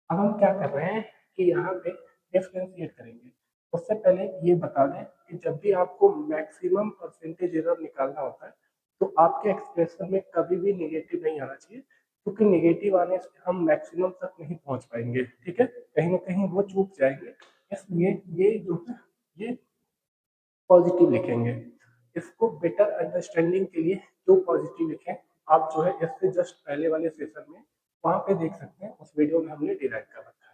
अब हम क्या कर रहे हैं कि यहाँ पे डिफरेंशिएट करेंगे। उससे पहले ये बता दें कि जब भी आपको मैक्सिमम परसेंटेज एरर निकालना होता है तो आपके एक्सप्रेशन में कभी भी नेगेटिव नहीं आना चाहिए, क्योंकि नेगेटिव आने से हम मैक्सिमम तक नहीं पहुंच पाएंगे, ठीक है, कहीं ना कहीं वो चूक जाएंगे। इसलिए ये जो है ये पॉजिटिव लिखेंगे। इसको बेटर अंडरस्टैंडिंग के लिए क्यों पॉजिटिव लिखें, आप जो है इससे जस्ट पहले वाले सेशन में वहां पे देख सकते हैं, उस वीडियो में हमने डिराइव कर रखा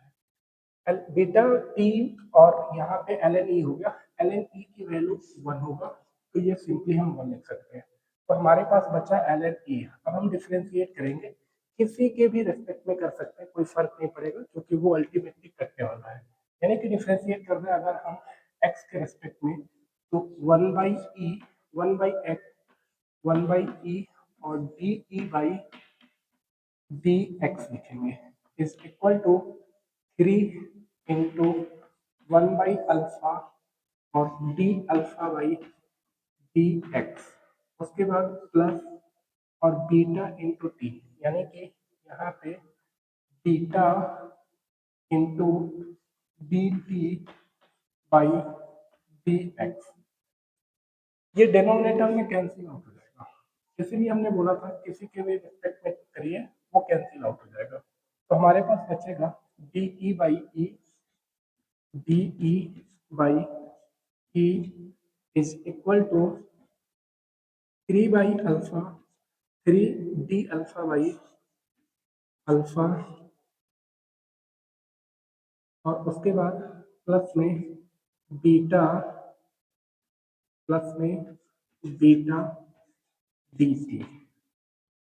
है। बीटा टी और यहाँ पे एल एन ई हो गया, एल एन ई की वैल्यू 1 होगा, तो ये सिंपली हम 1 लिख सकते हैं। तो हमारे पास बचा एल एन ई। अब हम डिफ्रेंशिएट करेंगे, किसी के भी रिस्पेक्ट में कर सकते हैं, कोई फर्क नहीं पड़ेगा, क्योंकि वो अल्टीमेटली कटने वाला है। यानी कि डिफ्रेंशिएट कर रहे हैं अगर हम एक्स के रिस्पेक्ट में, तो 1/e 1/x 1/e और D E by D x लिखेंगे इज इक्वल टू 3 इंटू 1/अल्फा और D alpha by D x, उसके बाद प्लस और बीटा इंटू टी, यानी कि यहाँ पे beta into D t by D x. ये डिनोमिनेटर में कैंसिल आउट हो जाएगा, इसीलिए हमने बोला था किसी के भी रिस्पेक्ट में करिए वो कैंसिल आउट हो जाएगा। तो हमारे पास बचेगा d E by E, d E by E is equal to 3/अल्फा 3d अल्फा बाई अल्फा, और उसके बाद प्लस में बीटा प्लस में बीटा डी टी।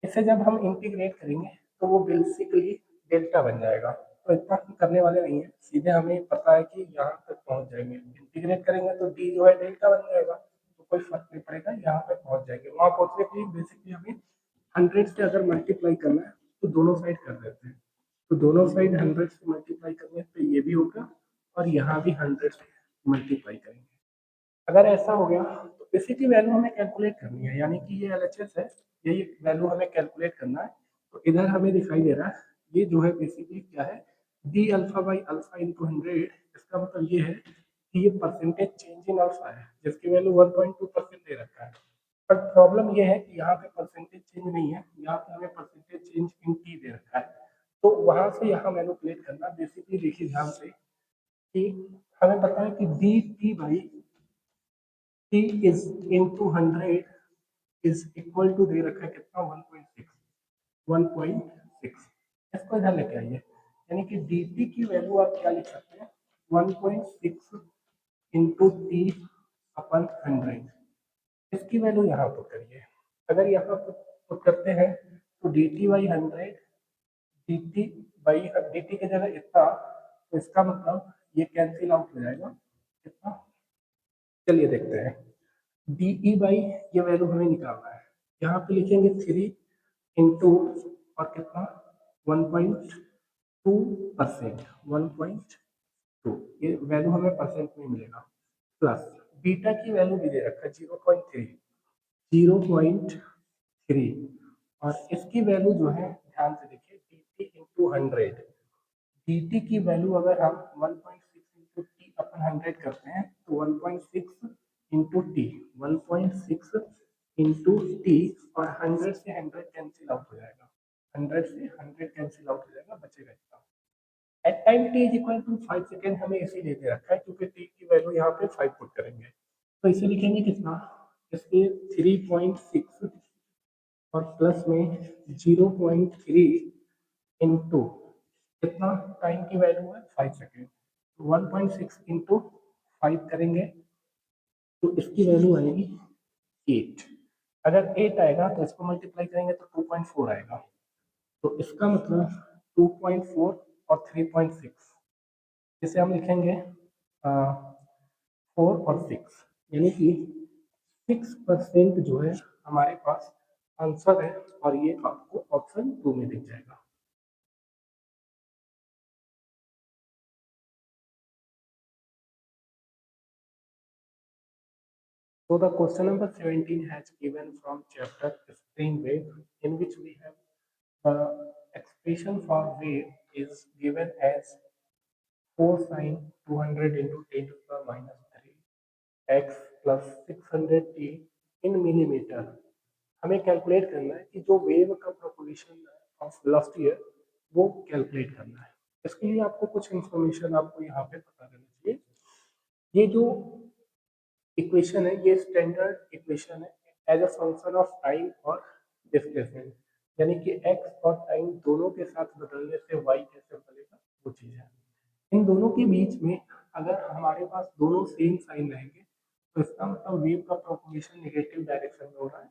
इसे जब हम इंटीग्रेट करेंगे तो वो बेसिकली डेल्टा बन जाएगा। तो इतना हम करने वाले नहीं है, सीधे हमें पता है कि यहाँ तक पहुंच जाएंगे, इंटीग्रेट करेंगे तो डी जो है डेल्टा बन जाएगा, तो कोई फर्क नहीं पड़ेगा, यहाँ पे पहुंच जाएंगे। वहां पहुंचने के लिए बेसिकली हमें 100 से अगर मल्टीप्लाई करना है तो दोनों साइड कर देते हैं, तो दोनों साइड 100 से मल्टीप्लाई करने पे ये भी होगा और यहाँ भी 100 से मल्टीप्लाई करेंगे। अगर ऐसा हो गया तो इसी की वैल्यू हमें कैलकुलेट करनी है, यानी कि ये एलएचएस है, यही वैल्यू हमें कैलकुलेट करना है। तो इधर हमें दिखाई दे रहा है ये जो है बेसिकली क्या है, D alpha by alpha into 100। इसका मतलब ये है कि ये परसेंटेज चेंज इन अल्फा है, जिसकी वैल्यू 1.2% दे रखा है। पर प्रॉब्लम ये है कि यहाँ पे परसेंटेज चेंज नहीं है, यहाँ पे हमें परसेंटेज चेंज इन टी दे रखा है। तो वहां से यहाँ मैनिपुलेट करना, बेसिकली देखिए ध्यान से कि हमें पता है कि d t by t is into 100 is equal to दे रखा है कितना, 1.6। इसको इधर लेके आइए, यानी कि डी टी की वैल्यू आप क्या लिख सकते हैं, 1.6 इंटू टी अपन 100। इसकी वैल्यू यहाँ पुट करिए, अगर यहाँ पुट करते हैं तो D t by 100, D t by D T की जगह इतना, तो इसका मतलब ये कैंसिल आउट हो जाएगा कितना, चलिए देखते हैं। डीई बाई ये वैल्यू हमें निकालना है, यहाँ पे लिखेंगे 3 इंटू और कितना 1.2%, 1.2, ये वैल्यू हमें परसेंट में मिलेगा, प्लस बीटा की वैल्यू भी दे रखा है 0.3, 0.3, और इसकी वैल्यू जो है ध्यान से देखिए D T into 100, D T की वैल्यू अगर हम 1.6 इंटू टी अपन 100 करते हैं तो 1.6 इंटू टी, 1.6 इंटू टी, और 100 से 100 कैंसिल आउट हो जाएगा, 100 से 100 कैंसिल आउट हो जाएगा, बचेगा इतना। At time T is equal to 5 second हमें इसीलिए दे रखा है क्योंकि टी की वैल्यू यहाँ पे 5 पुट करेंगे, तो इसे लिखेंगे कितना, इसके 3.6 और प्लस में 0.3 इंटू कितना, टाइम की वैल्यू है 5 सेकेंड, 1.6 इंटू 5 करेंगे तो इसकी वैल्यू आएगी 8। अगर 8 आएगा तो इसको मल्टीप्लाई करेंगे तो 2.4 आएगा, तो इसका मतलब 2.4 और 3.6, जिसे हम लिखेंगे 4 और 6, यानी कि 6% जो है हमारे पास आंसर है, और ये आपको ऑप्शन 2 में दिख जाएगा। So the question number 17 has given from chapter string wave, in which we have the expression for wave is given as 4 sin 200 into 10 to the power minus 3 x plus 600 t in millimeter। हमें calculate करना है कि जो wave का propagation of velocity है वो calculate करना है। इसके लिए आपको कुछ इंफॉर्मेशन आपको यहाँ पे पता करनी चाहिए। ये जो इक्वेशन है ये स्टैंडर्ड इक्वेशन है as a function of time और डिस्प्लेसमेंट, यानी कि एक्स और टाइम दोनों के साथ बदलने से वाई कैसे बदलेगा वो चीज़ है। इन दोनों के बीच में अगर हमारे पास दोनों सेम साइन रहेंगे तो इसका मतलब वेव का प्रोपोगेशन नेगेटिव डायरेक्शन में हो रहा है,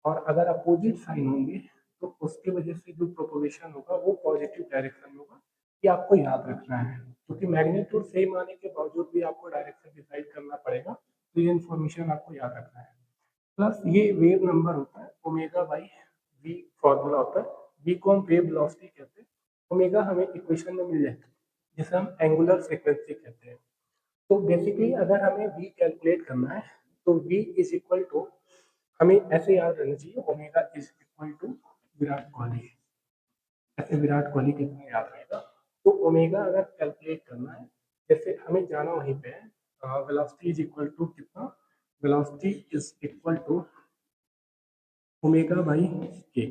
और अगर अपोजिट साइन होंगे तो उसके वजह से जो प्रोपोगेशन होगा वो पॉजिटिव डायरेक्शन में होगा। ये आपको याद रखना है, क्योंकि मैग्नीट्यूड सेम आने के बावजूद भी आपको डायरेक्शन डिसाइड करना पड़ेगा, तो ये इन्फॉर्मेशन आपको याद रखना है। प्लस ये वेव नंबर होता है ओमेगा बाई वी, फॉर्मूला होता है, वी को हम वेव वेलोसिटी कहते हैं, ओमेगा हमें इक्वेशन में मिल जाता है जिसे हम एंगुलर फ्रीक्वेंसी कहते हैं। तो बेसिकली अगर हमें वी कैलकुलेट करना है तो वी इज इक्वल टू, हमें ऐसे याद रहना चाहिए omega is equal to Virat Kohli, ऐसे विराट कोहली कितना याद रहेगा। तो ओमेगा अगर कैलकुलेट करना है, जैसे हमें जाना वहीं पे है, वेलोसिटी इज इक्वल टू कितना, velocity is equal to omega by K.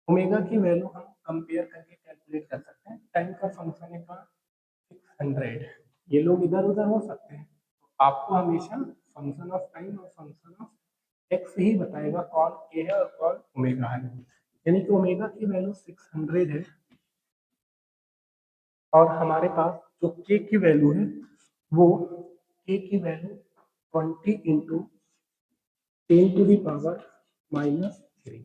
Omega की वैल्यू हम कंपेयर करके कैलकुलेट कर सकते हैं, टाइम का फंक्शन है का 600, ये लोग इधर उधर हो सकते हैं, तो आपको हमेशा फंक्शन ऑफ टाइम और फंक्शन ऑफ एक्स ही बताएगा कौन के है और कौन ओमेगा है। यानी कि ओमेगा की वैल्यू 600 है, और हमारे पास जो के की वैल्यू है वो के की value 20 into 10 to the power -3।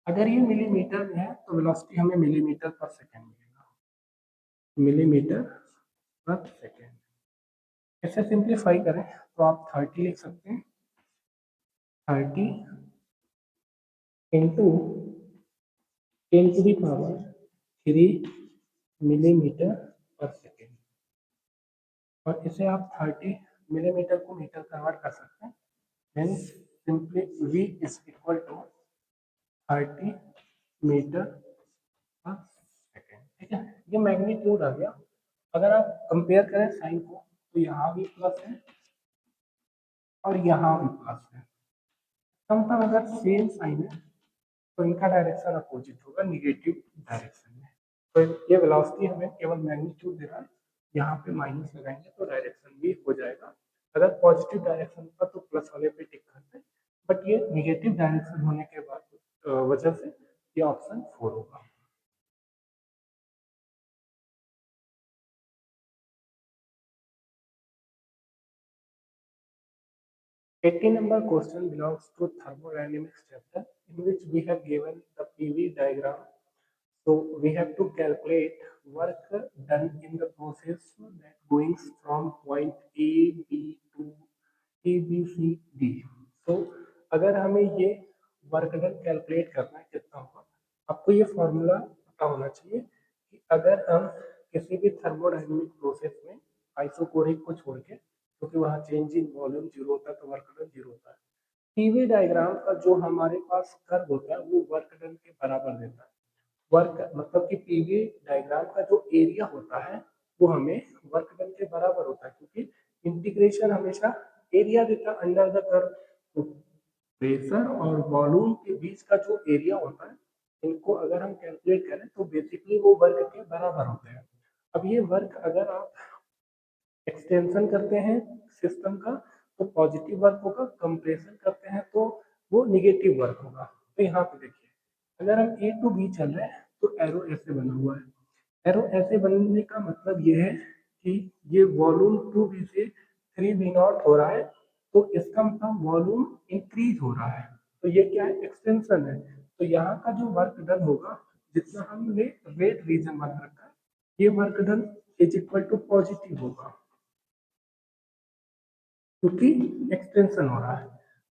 अगर ये मिलीमीटर में है तो वेलोसिटी हमें मिलीमीटर पर सेकेंड मिलेगा, मिलीमीटर पर सेकेंड। इसे सिंप्लीफाई करें तो आप 30 लिख सकते हैं, 30 इंटू 10⁻³ मिलीमीटर पर सेकेंड। और इसे आप 30 मिलीमीटर को मीटर कन्वर्ट कर सकते हैं। Hence simply V is equal to 30 metre पर सेकेंड। ठीक है, ये मैग्नीट्यूड आ गया। अगर आप कंपेयर करें साइन को तो यहाँ भी प्लस है और यहाँ भी प्लस है। समतम अगर सेम साइन है तो इनका डायरेक्शन अपोजिट होगा, निगेटिव डायरेक्शन में। तो ये वेलोसिटी हमें केवल मैग्नीट्यूड दे रहा है, यहाँ पे माइनस लगाएंगे तो डायरेक्शन भी हो जाएगा। अगर पॉजिटिव डायरेक्शन होता तो प्लस वाले पे टिक करते, बट ये निगेटिव डायरेक्शन होने के बाद वजह से ये ऑप्शन 4 होगा। 80 number question belongs to thermodynamics chapter, in which we have given the PV diagram. So we have to calculate work done in the process that going from point A, B to A, B, C, D. So अगर हमें ये work done calculate करना है कितना होगा, आपको ये formula पता होना चाहिए कि अगर हम किसी भी थर्मोडायनेमिक प्रोसेस में आइसोकोरिक को छोड़ के, क्योंकि वहाँ चेंज इन वॉल्यूम जीरो होता है तो वर्क डन जीरो होता है। पीवी डायग्राम का जो हमारे पास कर्व होता है वो वर्क डन के बराबर देता है। वर्क मतलब कि पीवी डायग्राम का जो एरिया होता है वो हमें वर्क डन के बराबर होता है, क्योंकि इंटीग्रेशन हमेशा एरिया देता है अंडर द कर्व। तो प्रेशर और वॉल्यूम के बीच का जो एरिया होता है, इनको अगर हम कैलकुलेट करें तो बेसिकली वो वर्क के बराबर होते हैं। अब ये वर्क अगर आप एक्सटेंशन करते हैं सिस्टम का तो पॉजिटिव वर्क होगा, कंप्रेशन करते हैं तो वो निगेटिव वर्क होगा। तो यहाँ पे देखिए, अगर हम ए टू बी चल रहे हैं तो एरो ऐसे बना हुआ है। एरो ऐसे बनने का मतलब ये है कि ये वॉल्यूम 2b से 3v0 हो रहा है, तो इसका मतलब वॉल्यूम इंक्रीज हो रहा है। तो ये क्या है, एक्सटेंशन है। तो यहाँ का जो वर्क डन होगा, जितना हमने रेड रीजन बना रखा है, ये work done is equal to positive होगा, क्योंकि एक्सटेंशन हो रहा है।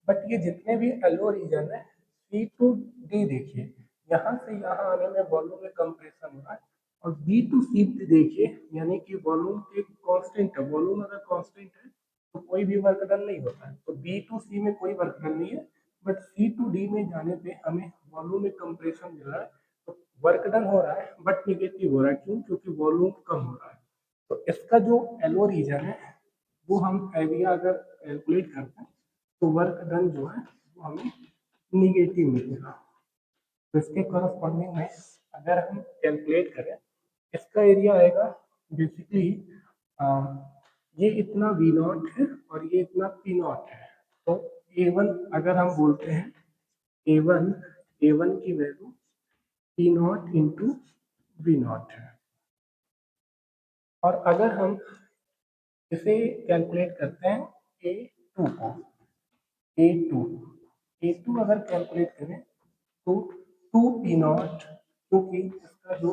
बट ये जितने भी एलो रीजन है सी टू डी देखिए, यहाँ से यहाँ आने में वॉल्यूम में कंप्रेशन हो रहा है, और बी टू सी देखिए, यानी कि वॉल्यूम एक कांस्टेंट है। वॉल्यूम अगर कांस्टेंट है तो कोई भी वर्क डन नहीं होता है, तो बी टू सी में कोई वर्क डन नहीं है। बट सी टू डी में जाने पे हमें वॉल्यूम में कंप्रेशन मिल रहा है, तो वर्क डन हो रहा है बट निगेटिव हो रहा है। क्यों? क्योंकि वॉल्यूम कम हो रहा है। तो इसका जो एलो रीजन है वो हम एरिया अगर कैलकुलेट करते हैं तो वर्क डन जो है वो हमें निगेटिव मिलेगा। तो इसके करस्पॉन्डिंग में अगर हम कैलकुलेट करें, इसका एरिया आएगा बेसिकली ये इतना वी नॉट है और ये इतना पी नॉट है। तो A1 अगर हम बोलते हैं, A1 की value P naught into V naught है। और अगर हम इसे कैलकुलेट करते हैं A2 को, A2 अगर कैलकुलेट करें तो 2p0, क्योंकि इसका जो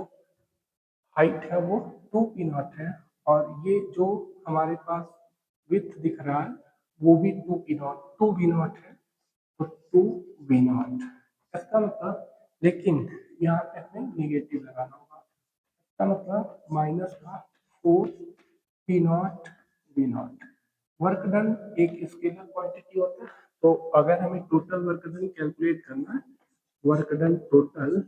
हाइट है वो 2p0 है, और ये जो हमारे पास विड्थ दिख रहा है वो भी 2v0 है, तो 2v0। इसका मतलब, लेकिन यहाँ पे हमें निगेटिव लगाना होगा। इसका मतलब माइनस का 4p0v0। वर्क डन एक स्केलर क्वांटिटी होता है, तो अगर हमें टोटल वर्क डन कैलकुलेट करना है, वर्क डन टोटल,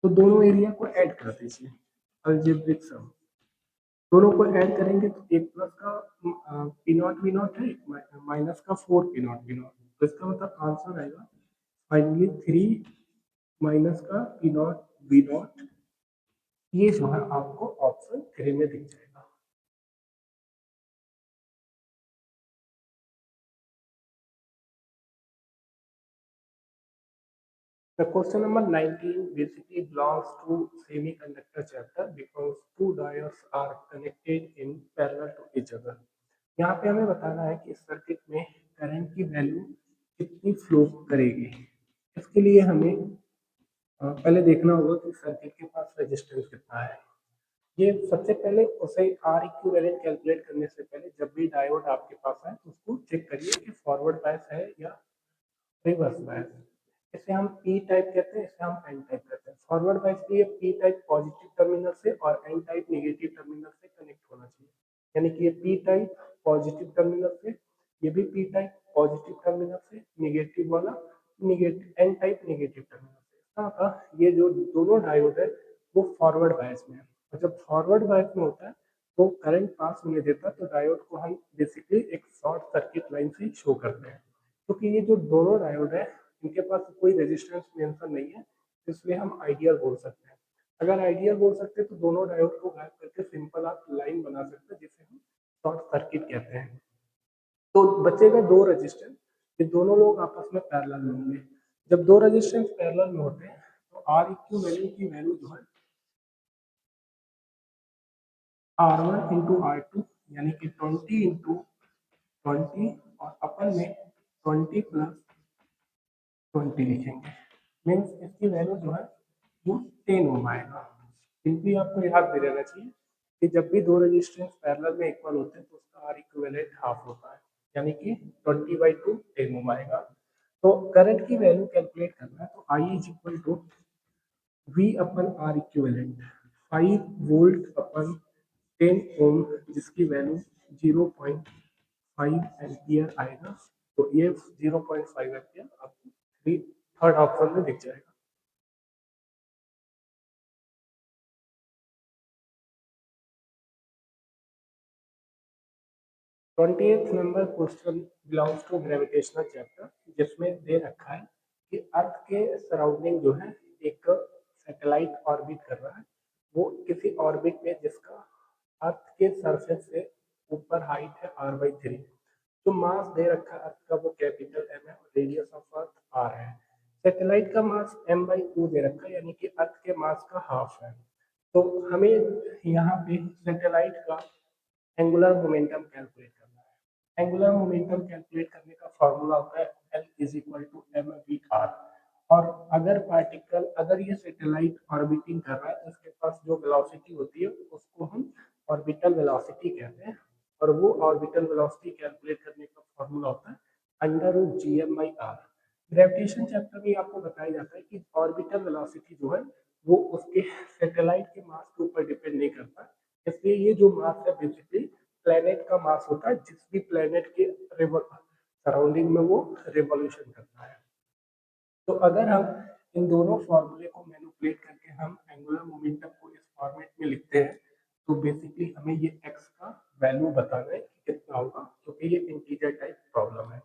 तो दोनों एरिया को ऐड कर दीजिए, अलजेब्रिक सम। दोनों को ऐड करेंगे तो एक प्लस का पी नॉट वी नॉट है, माइनस का 4p0v0। तो इसका मतलब आंसर आएगा फाइनली 3 माइनस का p0v0। ये जो है आपको ऑप्शन 3 में दिख जाएगा। The question number 19 basically belongs to semiconductor chapter because two diodes are connected in parallel to each other. यहाँ पे हमें बताना है कि इस सर्किट में करंट की वैल्यू कितनी फ्लो करेगी। इसके लिए हमें पहले देखना होगा कि सर्किट के पास रेजिस्टेंस कितना है। ये सबसे पहले उसे आर इक्विवेलेंट कैलकुलेट करने से पहले जब भी डायोड आपके पास है तो उसको चेक करिए कि फॉरवर्ड बायस है या रिवर्स बायस। इसे हम पी टाइप कहते हैं, इसे हम एन टाइप कहते हैं। फॉरवर्ड बायस के लिए पी टाइप पॉजिटिव टर्मिनल से और एन टाइप नेगेटिव टर्मिनल से कनेक्ट होना चाहिए। यानी कि ये पी टाइप पॉजिटिव टर्मिनल से, ये भी पी टाइप पॉजिटिव टर्मिनल से, नेगेटिव वाला negative N type negative terminal से। इसका मतलब ये जो दोनों डायोड है वो फॉरवर्ड बायस में है। और जब फॉरवर्ड बायस में होता है तो करंट पास होने देता है, तो डायोड को हम बेसिकली एक शॉर्ट सर्किट लाइन से शो करते हैं। क्योंकि ये जो दोनों डायोड है इनके पास कोई रेजिस्टेंस मेंशन नहीं है, इसलिए हम आइडियल बोल सकते हैं। अगर आइडियल बोल सकते हैं तो दोनों डायोड को गायब करके सिंपल आप लाइन बना सकते हैं, जिसे हम शॉर्ट सर्किट कहते हैं। तो बचेगा दो रेजिस्टेंस, ये दोनों लोग आपस में पैरेलल में होंगे। जब दो रेजिस्टेंस पैरेलल में होते हैं तो आर इक्विवेलेंट की वैल्यू जो है R one into R two, यानी कि 20 और अपन में 20 लिखेंगे। मीन्स इसकी वैल्यू जो है वो 10 ओम आएगा। सिंपली आपको याद दे देना चाहिए कि जब भी दो रेजिस्टेंस पैरेलल में इक्वल होते हैं तो उसका आर इक्विवेलेंट हाफ होता है, यानी कि 20/2 10 ओम आएगा। तो करंट की वैल्यू कैलकुलेट करना है तो I is equal to V upon R equivalent 5 volt upon 10 ohm, जिसकी वैल्यू 0.5 एम्पियर आएगा। तो ये 0.5 एम्पियर आपको थर्ड ऑप्शन में दिख जाएगा। 28th number question belongs to gravitational chapter, जिसमें दे रखा है कि अर्थ के सराउंडिंग जो है एक सैटेलाइट ऑर्बिट कर रहा है। वो किसी ऑर्बिट में जिसका अर्थ के सरफेस से ऊपर हाइट है r/3। जो मास दे रखा है अर्थ का वो कैपिटल एम है और रेडियस ऑफ अर्थ आर है। सैटेलाइट का मास m/2 दे रखा है, यानी कि अर्थ के मास का हाफ है। तो हमें यहाँ पे सैटेलाइट का एंगुलर मोमेंटम कैलकुलेट करना है। एंगुलर मोमेंटम कैलकुलेट करने का फॉर्मूला होता है L is equal to mv/r। और अगर ये सैटेलाइट ऑर्बिटिंग कर रहा है तो इसके पास जो वेलोसिटी होती है उसको हम ऑर्बिटल वेलोसिटी कहते हैं। और वो ऑर्बिटल वेलोसिटी कैलकुलेट करने का फॉर्मूला होता है √gm/r। ग्रेविटेशन चैप्टर में आपको बताया जाता है कि ऑर्बिटल वेलोसिटी जो है वो उसके सैटेलाइट के मास के ऊपर डिपेंड नहीं करता। इसलिए ये जो मास है बेसिकली प्लेनेट का मास होता है, जिस भी प्लेनेट के सराउंडिंग में वो रिवॉल्यूशन करता है। तो अगर हम इन दोनों फॉर्मूले को मैनिपुलेट करके हम एंगुलर मोमेंटम को इस फॉर्मेट में लिखते हैं तो बेसिकली हमें ये x का वैल्यू बताना है कि कितना होगा, क्योंकि ये इंटीजर टाइप प्रॉब्लम है।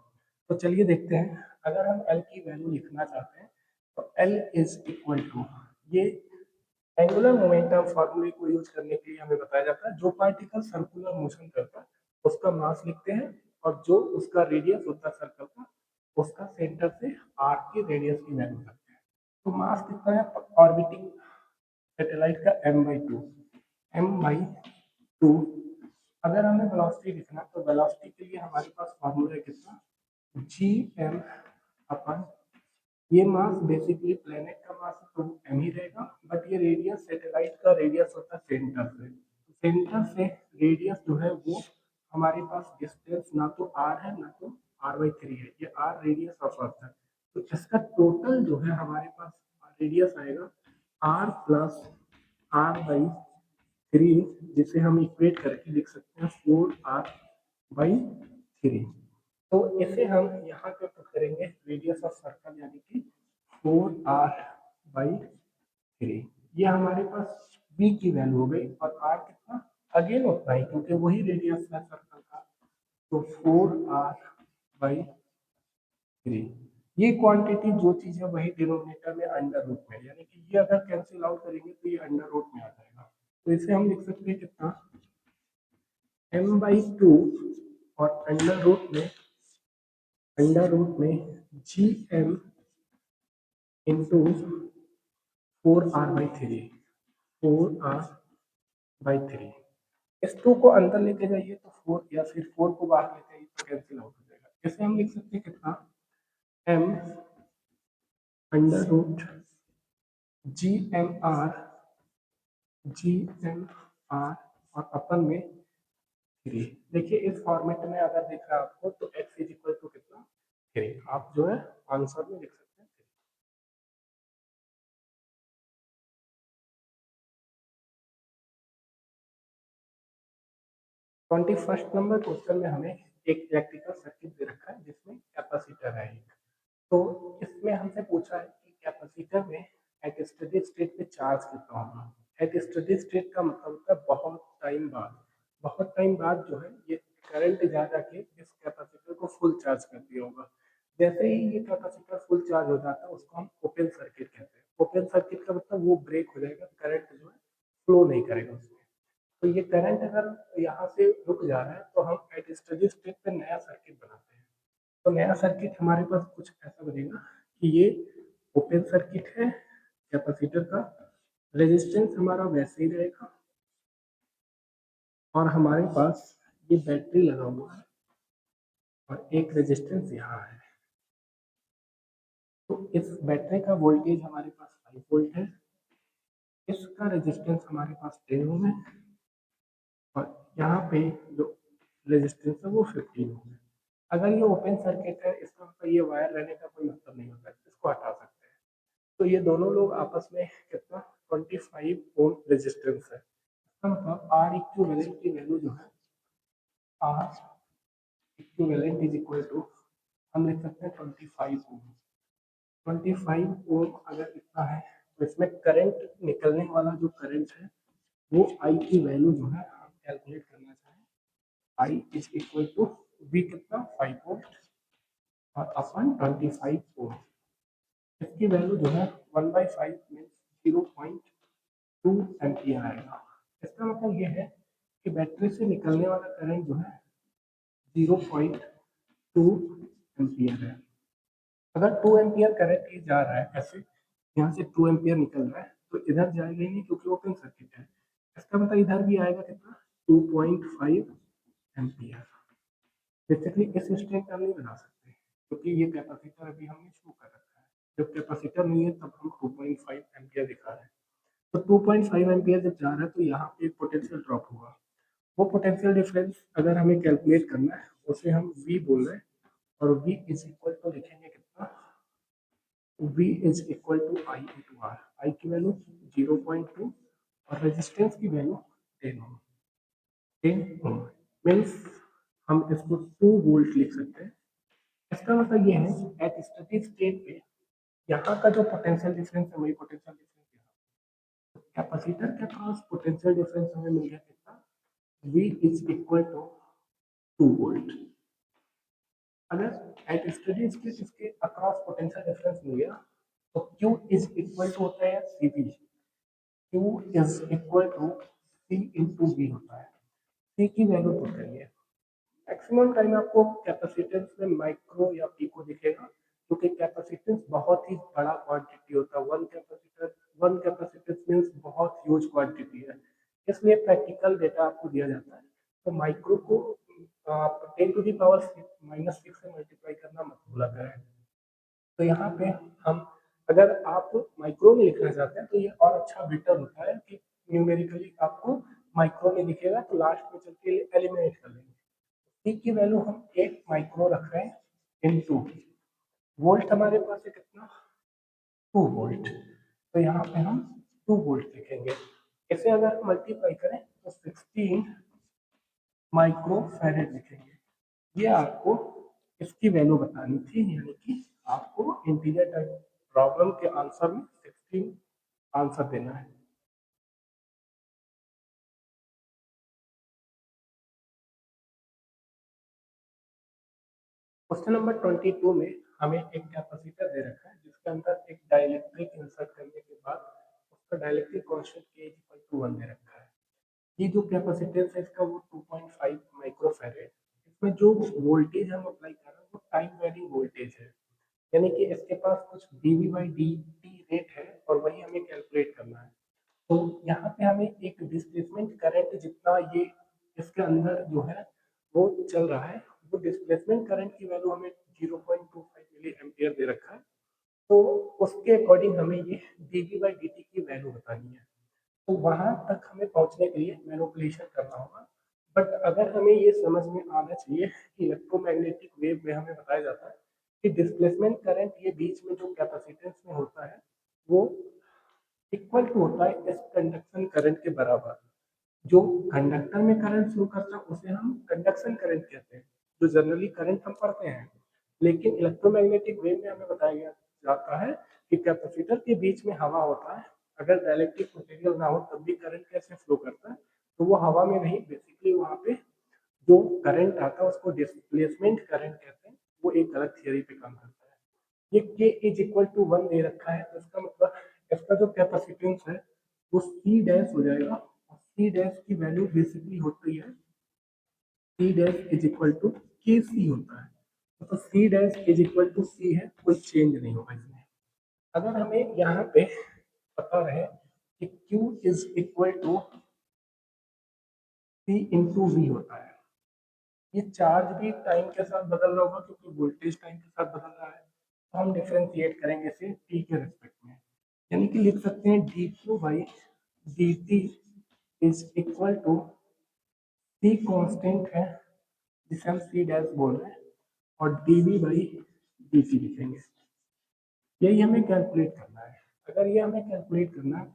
तो चलिए देखते हैं। अगर हम l की वैल्यू लिखना चाहते हैं तो l इज इक्वल टू, ये एंगुलर मोमेंटम फॉर्मूले को यूज करने के लिए हमें बताया जाता है जो पार्टिकल सर्कुलर मोशन करता है उसका मास लिखते हैं, और जो उसका रेडियस होता है सर्कल का उसका सेंटर से आर के रेडियस की वैल्यू करते हैं। तो मास कितना है ऑर्बिटिंग सैटेलाइट का m/2। अगर हमें वेलोसिटी लिखना तो वेलोसिटी के लिए हमारे पास फॉर्मूला है कितना, gm अपन, ये मास बेसिकली प्लेनेट का मास तो m ही रहेगा, बट ये रेडियस सैटेलाइट का रेडियस होता है सेंटर से। सेंटर से रेडियस जो है वो हमारे पास डिस्टेंस ना तो r है ना तो r/3 है, ये r रेडियस ऑफ अर्थ है। तो इसका टोटल जो है हमारे पास रेडियस आएगा r प्लस r/3, जिसे हम इक्वेट करके लिख सकते हैं 4r/3। तो इसे हम यहाँ पे पुट करेंगे रेडियस ऑफ सर्कल, यानी कि 4r/3। ये हमारे पास b की वैल्यू हो गई, और r कितना अगेन उतना ही क्योंकि वही रेडियस है सर्कल का। तो 4r/3, ये क्वांटिटी जो चीज है वही डिनोमिनेटर में अंडर रूट में, यानी कि ये अगर कैंसिल आउट करेंगे तो ये अंडर रूट में आ जाएगा। तो इसे हम लिख सकते हैं कितना, m/2 और अंडर रूट में gm इंटू 4r/3, 4r/3। इस 2 को अंदर लेके जाइए तो 4, या फिर 4 को बाहर लेके जाइए तो कैंसिल आउट हो जाएगा। इसे हम लिख सकते हैं कितना, m अंडर रूट GMR और अपन में 3। देखिए इस फॉर्मेट में अगर दिख रहा है आपको तो x इज इक्वल टू कितना 3, आप जो है आंसर में लिख सकते हैं 3। 21st नंबर क्वेश्चन में हमें एक इलेक्ट्रिकल सर्किट दे रखा है जिसमें कैपेसिटर है एक। तो इसमें हमसे पूछा है कि कैपेसिटर में एट स्टेडी स्टेट पे चार्ज कितना होगा। एट स्टेडी स्टेट का मतलब होता है बहुत टाइम बाद जो है ये करंट जा जाके इस कैपेसिटर को फुल चार्ज कर दिया होगा। जैसे ही ये कैपेसिटर फुल चार्ज हो जाता है उसको हम ओपन सर्किट कहते हैं। ओपन सर्किट का मतलब वो ब्रेक हो जाएगा, करंट जो है फ्लो नहीं करेगा उसमें। तो ये करंट अगर यहाँ से रुक जा रहा है तो हम एट स्टेडी स्टेट पे नया सर्किट बनाते हैं। तो नया सर्किट हमारे पास कुछ ऐसा बनेगा कि ये ओपन सर्किट है कैपेसिटर का, रेजिस्टेंस हमारा वैसे ही रहेगा और हमारे पास ये बैटरी लगा हुआ है और एक रेजिस्टेंस यहाँ है। तो इस बैटरी का वोल्टेज हमारे पास 5 वोल्ट है, इसका रेजिस्टेंस हमारे पास 10 ओम है और यहाँ पे जो रेजिस्टेंस है वो 15 ओम है। अगर ये ओपन सर्किट है इसका मतलब ये वायर रहने का कोई मतलब नहीं होता है, इसको हटा सकते हैं। तो ये दोनों लोग आपस में कितना 25 ओम रेजिस्टेंस है। इसका मतलब आर इक्विवेलेंट की वैल्यू जो है R equivalent is equal to हम लिख सकते हैं 25 ओम। 25 ओम अगर इतना है तो इसमें करंट निकलने वाला जो करंट है वो आई की वैल्यू जो है हम कैलकुलेट करना चाहें। आई इज इक्वल टू वी कितना 5 वोल्ट और अपन 25 ओम। इसकी वैल्यू जो है 1/5 मीन्स 0.2 एम्पियर आएगा। इसका मतलब ये है कि बैटरी से निकलने वाला करंट जो है 0.2 एम्पियर है। अगर 2 एम्पियर करंट ही जा रहा है ऐसे यहाँ से 2 एम्पियर निकल रहा है तो इधर जाएगा ही नहीं क्योंकि ओपन सर्किट है। इसका मतलब इधर भी आएगा कितना 2.5 एम्पियर। बेसिकली इस स्टेट का नहीं बना सकते क्योंकि ये कैपेसिटर अभी हमने शुरू कर रखा है। जब कैपेसिटर नहीं है तब हम 2.5 एम्पियर दिखा रहे हैं। तो 2.5 एम्पियर जब जा रहा है तो यहाँ पे एक पोटेंशियल ड्रॉप होगा। वो पोटेंशियल डिफरेंस अगर हमें कैलकुलेट करना है उसे हम V बोल रहे हैं और V इज इक्वल टू लिखेंगे कितना V is equal to I into R. I की वैल्यू 0.2 और रेजिस्टेंस की वैल्यू 10 ओम। 10 ओम मीन्स हम इसको 2 वोल्ट लिख सकते हैं। इसका मतलब ये है कि एट स्टेडी स्टेट पे यहाँ का जो पोटेंशियल डिफरेंस है वही पोटेंशियल डिफरेंस यहाँ। कैपेसिटर के पास पोटेंशियल डिफरेंस हमें मिल गया कितना V is equal to 2 volt. अगर एट स्टेडी स्टेट इसके अक्रॉस पोटेंशियल डिफरेंस मिल गया तो Q इज इक्वल टू होता है CV। Q is equal to C into V होता है। C की वैल्यू पुट करिए। मैक्सिमम टाइम आपको कैपेसिटेंस में माइक्रो या पिको दिखेगा क्योंकि कैपेसिटेंस बहुत ही बड़ा क्वांटिटी होता है। वन कैपेसिटेंस मीन्स बहुत ह्यूज क्वांटिटी है, इसलिए प्रैक्टिकल डेटा आपको दिया जाता है। तो माइक्रो को आप 10⁻⁻6 से मल्टीप्लाई करना मत भूला करें। तो यहाँ पे हम अगर आप माइक्रो में लिखना चाहते हैं तो ये और अच्छा बेटर होता है कि न्यूमेरिकली आपको माइक्रो में दिखेगा तो लास्ट में चल के एलिमिनेट कर लेंगे। पी की वैल्यू हम 8 माइक्रो रख रहे हैं इनटू वोल्ट हमारे पास है कितना 2 वोल्ट। तो यहाँ पे हम 2 वोल्ट लिखेंगे। इसे अगर मल्टीप्लाई करें तो 16 माइक्रो फैरेड लिखेंगे। ये आपको इसकी वैल्यू बतानी थी, यानी कि आपको इंटीजर टाइप प्रॉब्लम के आंसर में 16 आंसर देना है। क्वेश्चन नंबर 22 में हमें एक कैपेसिटर दे रखा है जिसके अंदर एक डाइलेक्ट्रिक इंसर्ट करने के बाद उसका dielectric constant K equal to 1 दे रखा है। ये जो कैपेसिटेंस है इसका वो 2.5 माइक्रोफैरेड। इसमें जो वोल्टेज हम अप्लाई कर रहे हैं वो टाइम वेरिंग वोल्टेज है, यानी कि इसके पास कुछ dV/dt रेट है और वही हमें कैलकुलेट करना है। तो यहाँ पे हमें एक डिस्प्लेसमेंट करंट जितना ये इसके अंदर जो है वो चल रहा है, वो डिस्प्लेसमेंट करंट की वैल्यू हमें 0.25 मिली एम्पियर दे रखा है तो उसके अकॉर्डिंग हमें ये dv/dt की वैल्यू बतानी है। तो वहां तक हमें पहुंचने के लिए मैनिपुलेशन करना होगा। बट अगर हमें ये समझ में आना चाहिए कि इलेक्ट्रोमैग्नेटिक वेव में हमें बताया जाता है कि डिस्प्लेसमेंट करंट ये बीच में जो कैपेसिटेंस में होता है वो इक्वल टू होता है इस कंडक्शन करंट के बराबर। जो कंडक्टर में करंट फ्लो करता है उसे हम कंडक्शन करंट कहते हैं, जो जनरली करंट हम पढ़ते हैं। लेकिन इलेक्ट्रोमैग्नेटिक वेव में हमें बताया गया जाता है कि कैपेसिटर के बीच में हवा होता है, अगर डाइलेक्ट्रिक मटेरियल ना हो तब भी करंट कैसे फ्लो करता है, तो वो हवा में नहीं, बेसिकली वहां पे जो करंट आता है उसको डिस्प्लेसमेंट करंट कहते हैं। वो एक अलग थियरी पे काम करता है। ये के इज इक्वल टू 1 दे रखा है, तो इसका मतलब इसका जो कैपेसिटेंस है वो सी डैश हो जाएगा। सी डैश की वैल्यू बेसिकली होती है C dash is equal to K C होता है। तो C dash is equal to C है, कोई चेंज नहीं होगा इसमें। अगर हमें यहाँ पे पता रहे कि Q is equal to C into V होता है, ये चार्ज भी टाइम के साथ बदल रहा होगा क्योंकि वोल्टेज टाइम के साथ बदल रहा है, तो हम डिफ्रेंशिएट करेंगे इसे टी के रिस्पेक्ट में। यानी कि लिख सकते हैं D Q by D T is equal to C constant है जिसे हम सी डैश बोल रहे हैं, और D V by D T लिखेंगे। यही हमें कैलकुलेट करना है। अगर ये हमें कैलकुलेट करना है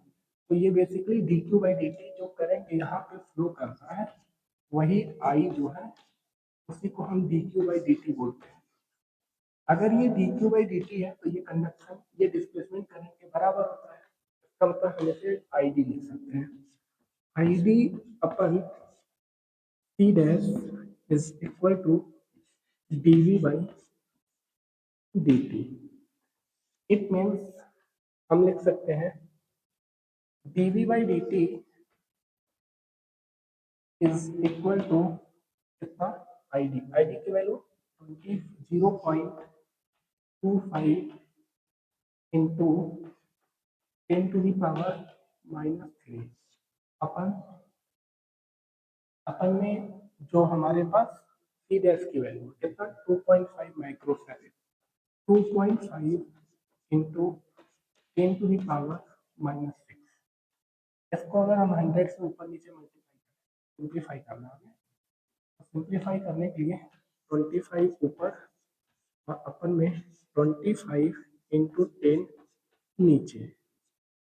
तो ये basically D Q by D T जो करंट यहाँ पे फ्लो करता है वही आई जो है उसी को हम D Q by D T बोलते हैं। अगर ये D Q by D T है तो ये कंडक्शन ये डिस्प्लेसमेंट करंट के बराबर होता है। इसका मतलब हम इसे आई डी लिख सकते हैं। आई डी अपन C dash is equal to D V by D T. It means हम लिख सकते हैं D V by D T is equal to कितना आई डी की वैल्यू 0.25 इंटू 10⁻³ अपन अपन में जो हमारे पास सी डैश की वैल्यू कितना 2.5 माइक्रोफैरेड, 2.5 इंटू 10⁻⁻⁶। इसको अगर हम 100 से ऊपर नीचे सिंप्लीफाई करना है, तो सिंप्लीफाई करने के लिए 25 ऊपर और अपन में 25 इंटू 10 नीचे,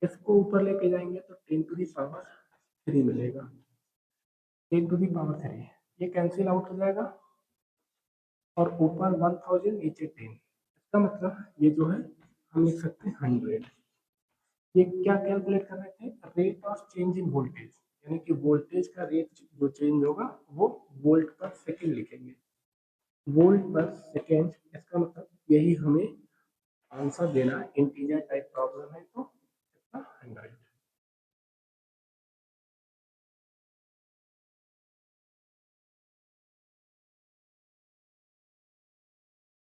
इसको ऊपर लेके जाएंगे तो 10⁻³ मिलेगा। 10⁻³ ये कैंसिल आउट हो जाएगा और ऊपर 1000 नीचे 10, इसका मतलब ये जो है हम लिख सकते हैं 100। ये क्या कैलकुलेट कर रहे थे, rate of change in voltage, यानी कि वोल्टेज का रेट जो चेंज होगा वो वोल्ट पर सेकेंड लिखेंगे। वोल्ट पर सेकेंड, इसका मतलब यही हमें आंसर देना है। इंटीजर टाइप प्रॉब्लम है तो इसका 100।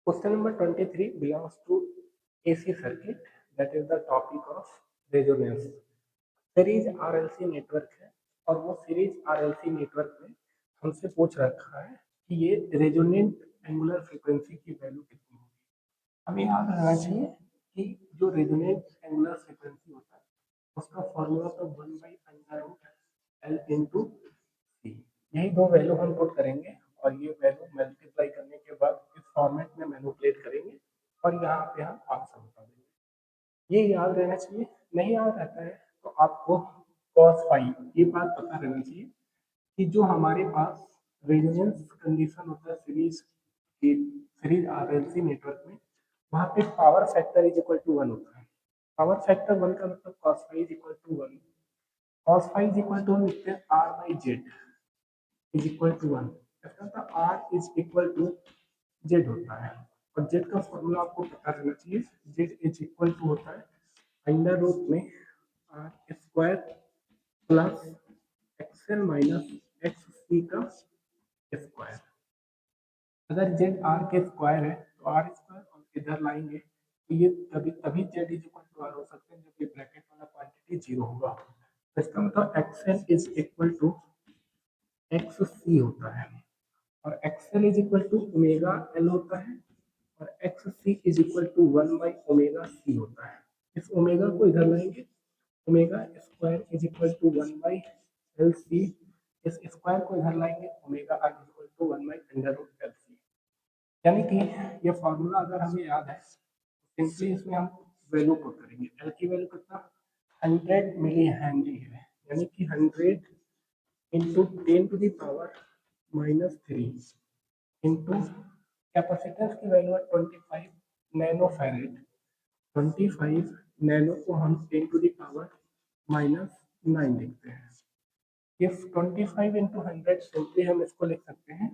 Question number 23 belongs to AC circuit, that is the topic of resonance. Series RLC network है और वो सीरीज आरएलसी नेटवर्क में हमसे पूछ रखा है कि ये रेजोनेंट एंगुलर फ्रीक्वेंसी की वैल्यू कितनी होगी। हमें याद रखना चाहिए कि जो रेजोनेंट एंगुलर फ्रीक्वेंसी होता है उसका फॉर्मूला तो 1/√L इंटू सी, यही दो वैल्यू हम पुट करेंगे और ये वैल्यू मल्टीप्लाई करने के बाद इस फॉर्मेट में मैनिपुलेट करेंगे और यहाँ पे हम आंसर बता देंगे। ये याद रहना चाहिए। नहीं याद रहता है तो आपको cos फाई ये बात पता रहना चाहिए कि जो हमारे पास रेजोनेंस कंडीशन होता है सीरीज आरएलसी नेटवर्क में, वहाँ पे power factor is equal to 1 होता है। पावर फैक्टर 1 का मतलब cos phi is equal to 1। cos phi is equal to हम लिखते हैं r by Z is equal to 1। इसका मतलब r is equal to Z होता है और जेड का फॉर्मूला आपको पता रहना चाहिए। जेड इज इक्वल टू होता है अंडर रूट में R square plus X L minus X C का स्क्वायर। अगर जेड आर के स्क्वायर है तो आर स्क्वायर और इधर लाएंगे तो ये तभी तभी Z is equal to R हो सकते हैं जब ये ब्रैकेट वाला क्वांटिटी जीरो होगा। तो इसका मतलब X L is equal to X C होता है और X L is equal to omega L होता है और X C is equal to 1/ओमेगा सी होता है। इस ओमेगा को इधर लाएंगे, omega square is equal to 1/LC, इस स्क्वायर को इधर लाएंगे, omega R is equal to 1/√LC। यानी कि ये फॉर्मूला अगर हमें याद है, सिंपली इसमें हम वैल्यू पुट करेंगे। एल की वैल्यू कितना 100 मिली हेनरी है, यानी कि 100 इंटू 10⁻³ इंटू कैपेसिटेंस की वैल्यू है 25 नैनो फैरेड। 25 नैनो को हम 10⁻⁻9 लिखते हैं। इफ 25 इंटू 100 सिंपली हम इसको लिख सकते हैं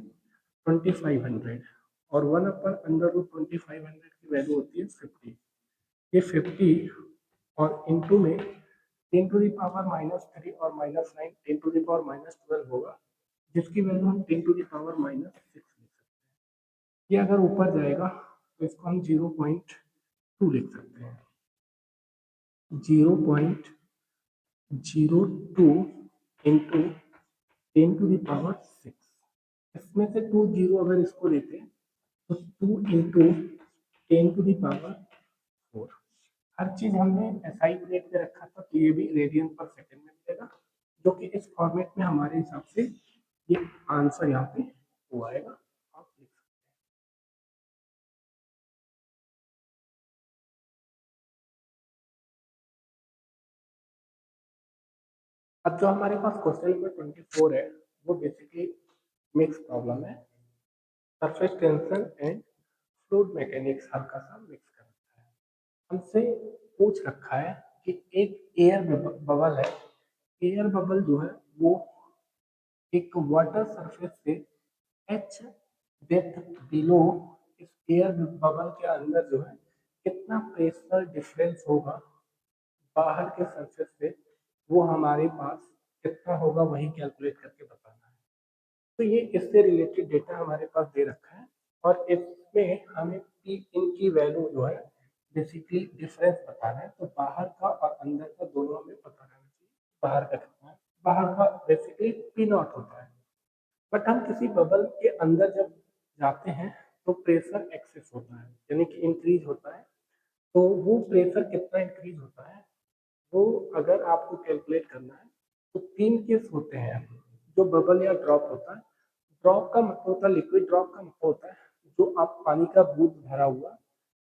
2500, और 1/√2500 की वैल्यू होती है 50। ये 50 और इंटू में 10⁻³ और -9 10⁻12 होगा, जिसकी वैल्यू हम 10⁻6 लिख सकते हैं। ये अगर ऊपर जाएगा तो इसको हम 0.2 लिख सकते हैं, 0.02 इंटू 10⁻6। इसमें से 2 जीरो अगर इसको लेते हैं तो 2 इंटू 10⁻4। हर चीज हमने एसआई यूनिट में रखा था, तो ये भी रेडियन पर सेकंड में मिलेगा, जो कि इस फॉर्मेट में हमारे हिसाब से ये आंसर यहाँ पे वो आएगा। आप लिख सकते हैं। अब जो हमारे पास क्वेश्चन नंबर 24 है, वो बेसिकली मिक्स प्रॉब्लम है, surface tension and fluid mechanics हल्का सा मिक्स कर रखा है। हमसे पूछ रखा है कि एक एयर बबल है, एयर बबल जो है वो एक वाटर सरफेस से एच डेप्थ बिलो इस एयर बबल के अंदर जो है कितना प्रेशर डिफरेंस होगा बाहर के सरफेस से, वो हमारे पास कितना होगा वही कैलकुलेट करके बताना है। तो ये इससे रिलेटेड डेटा हमारे पास दे रखा है, और इसमें हमें पी इन की वैल्यू जो है बेसिकली डिफरेंस बताना है। तो बाहर का और अंदर का दोनों हमें पता रहना चाहिए। बाहर का कितना है, बाहर का बेसिकली पी नॉट होता है, बट हम किसी बबल के अंदर जब जाते हैं तो प्रेशर एक्सेस होता है, यानी कि इंक्रीज होता है। तो वो प्रेशर कितना इंक्रीज होता है, वो अगर आपको कैलकुलेट करना है तो 3 केस होते हैं। जो बबल या ड्रॉप होता है, ड्रॉप का मतलब होता है, लिक्विड ड्रॉप का मतलब होता है जो आप पानी का बूंद भरा हुआ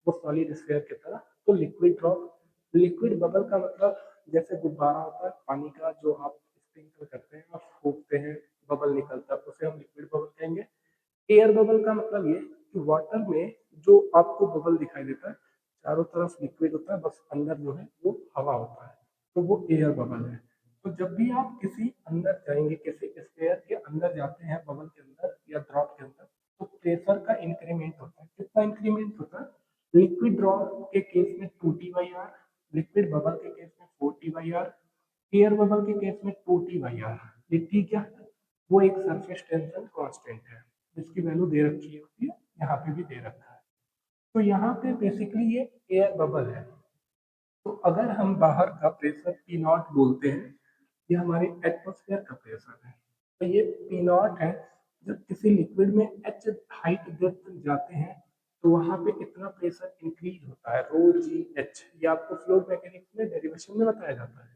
वो सॉलिड स्फीयर की तरह, तो लिक्विड ड्रॉप। लिक्विड बबल का मतलब जैसे गुब्बारा होता है पानी का, जो आप स्प्रिंकल करते हैं और फूकते हैं, बबल निकलता है, उसे हम लिक्विड बबल कहेंगे। एयर बबल का मतलब ये कि वाटर में जो आपको बबल दिखाई देता है चारों तरफ लिक्विड होता है, बस अंदर जो है वो हवा होता है, तो वो एयर बबल है। तो जब भी आप किसी अंदर जाएंगे, किसी स्फीयर के अंदर जाते हैं, बबल के अंदर या ड्रॉप के अंदर, तो प्रेशर का इंक्रीमेंट होता है। कितना इंक्रीमेंट होता है, लिक्विड ड्रॉप के केस में 2T/R, लिक्विड बबल के केस में 4T/R, एयर बबल के केस में 2T/R। ये टी क्या है, वो एक सरफेस टेंशन कांस्टेंट है जिसकी वैल्यू दे रखी होती है, यहाँ पे भी दे रखा है। तो यहाँ पे बेसिकली ये एयर बबल है। तो अगर हम बाहर का प्रेशर पी नॉट बोलते हैं, ये हमारे एटमॉस्फेयर का प्रेशर है। तो ये पी नॉट है। जब किसी लिक्विड में एच हाइट डेप्थ जाते हैं तो वहां पे इतना प्रेशर इंक्रीज होता है, ρ/G/H। ये आपको फ्लूइड मैकेनिक्स में डेरिवेशन में बताया जाता है।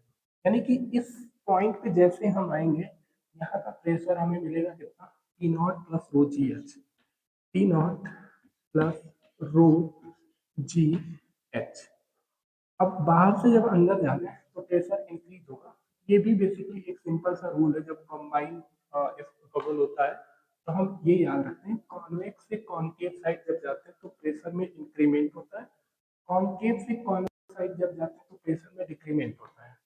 यानी कि इस पॉइंट पे जैसे हम आएंगे, यहाँ का प्रेशर हमें मिलेगा कितना, P not plus ρ/G/H, P not plus ρ/G/H। अब बाहर से जब अंदर जाना है तो प्रेशर इंक्रीज होगा। ये भी बेसिकली एक सिंपल सा रूल है, जब कंबाइन बबल होता है तो हम ये याद रखते हैं, कॉन्वेक्स से कॉनकेव साइड जब जाते हैं तो प्रेशर में इंक्रीमेंट होता है, कॉनकेव से कॉन्वेक्स साइड जब जाते हैं तो प्रेशर में डिक्रीमेंट होता है।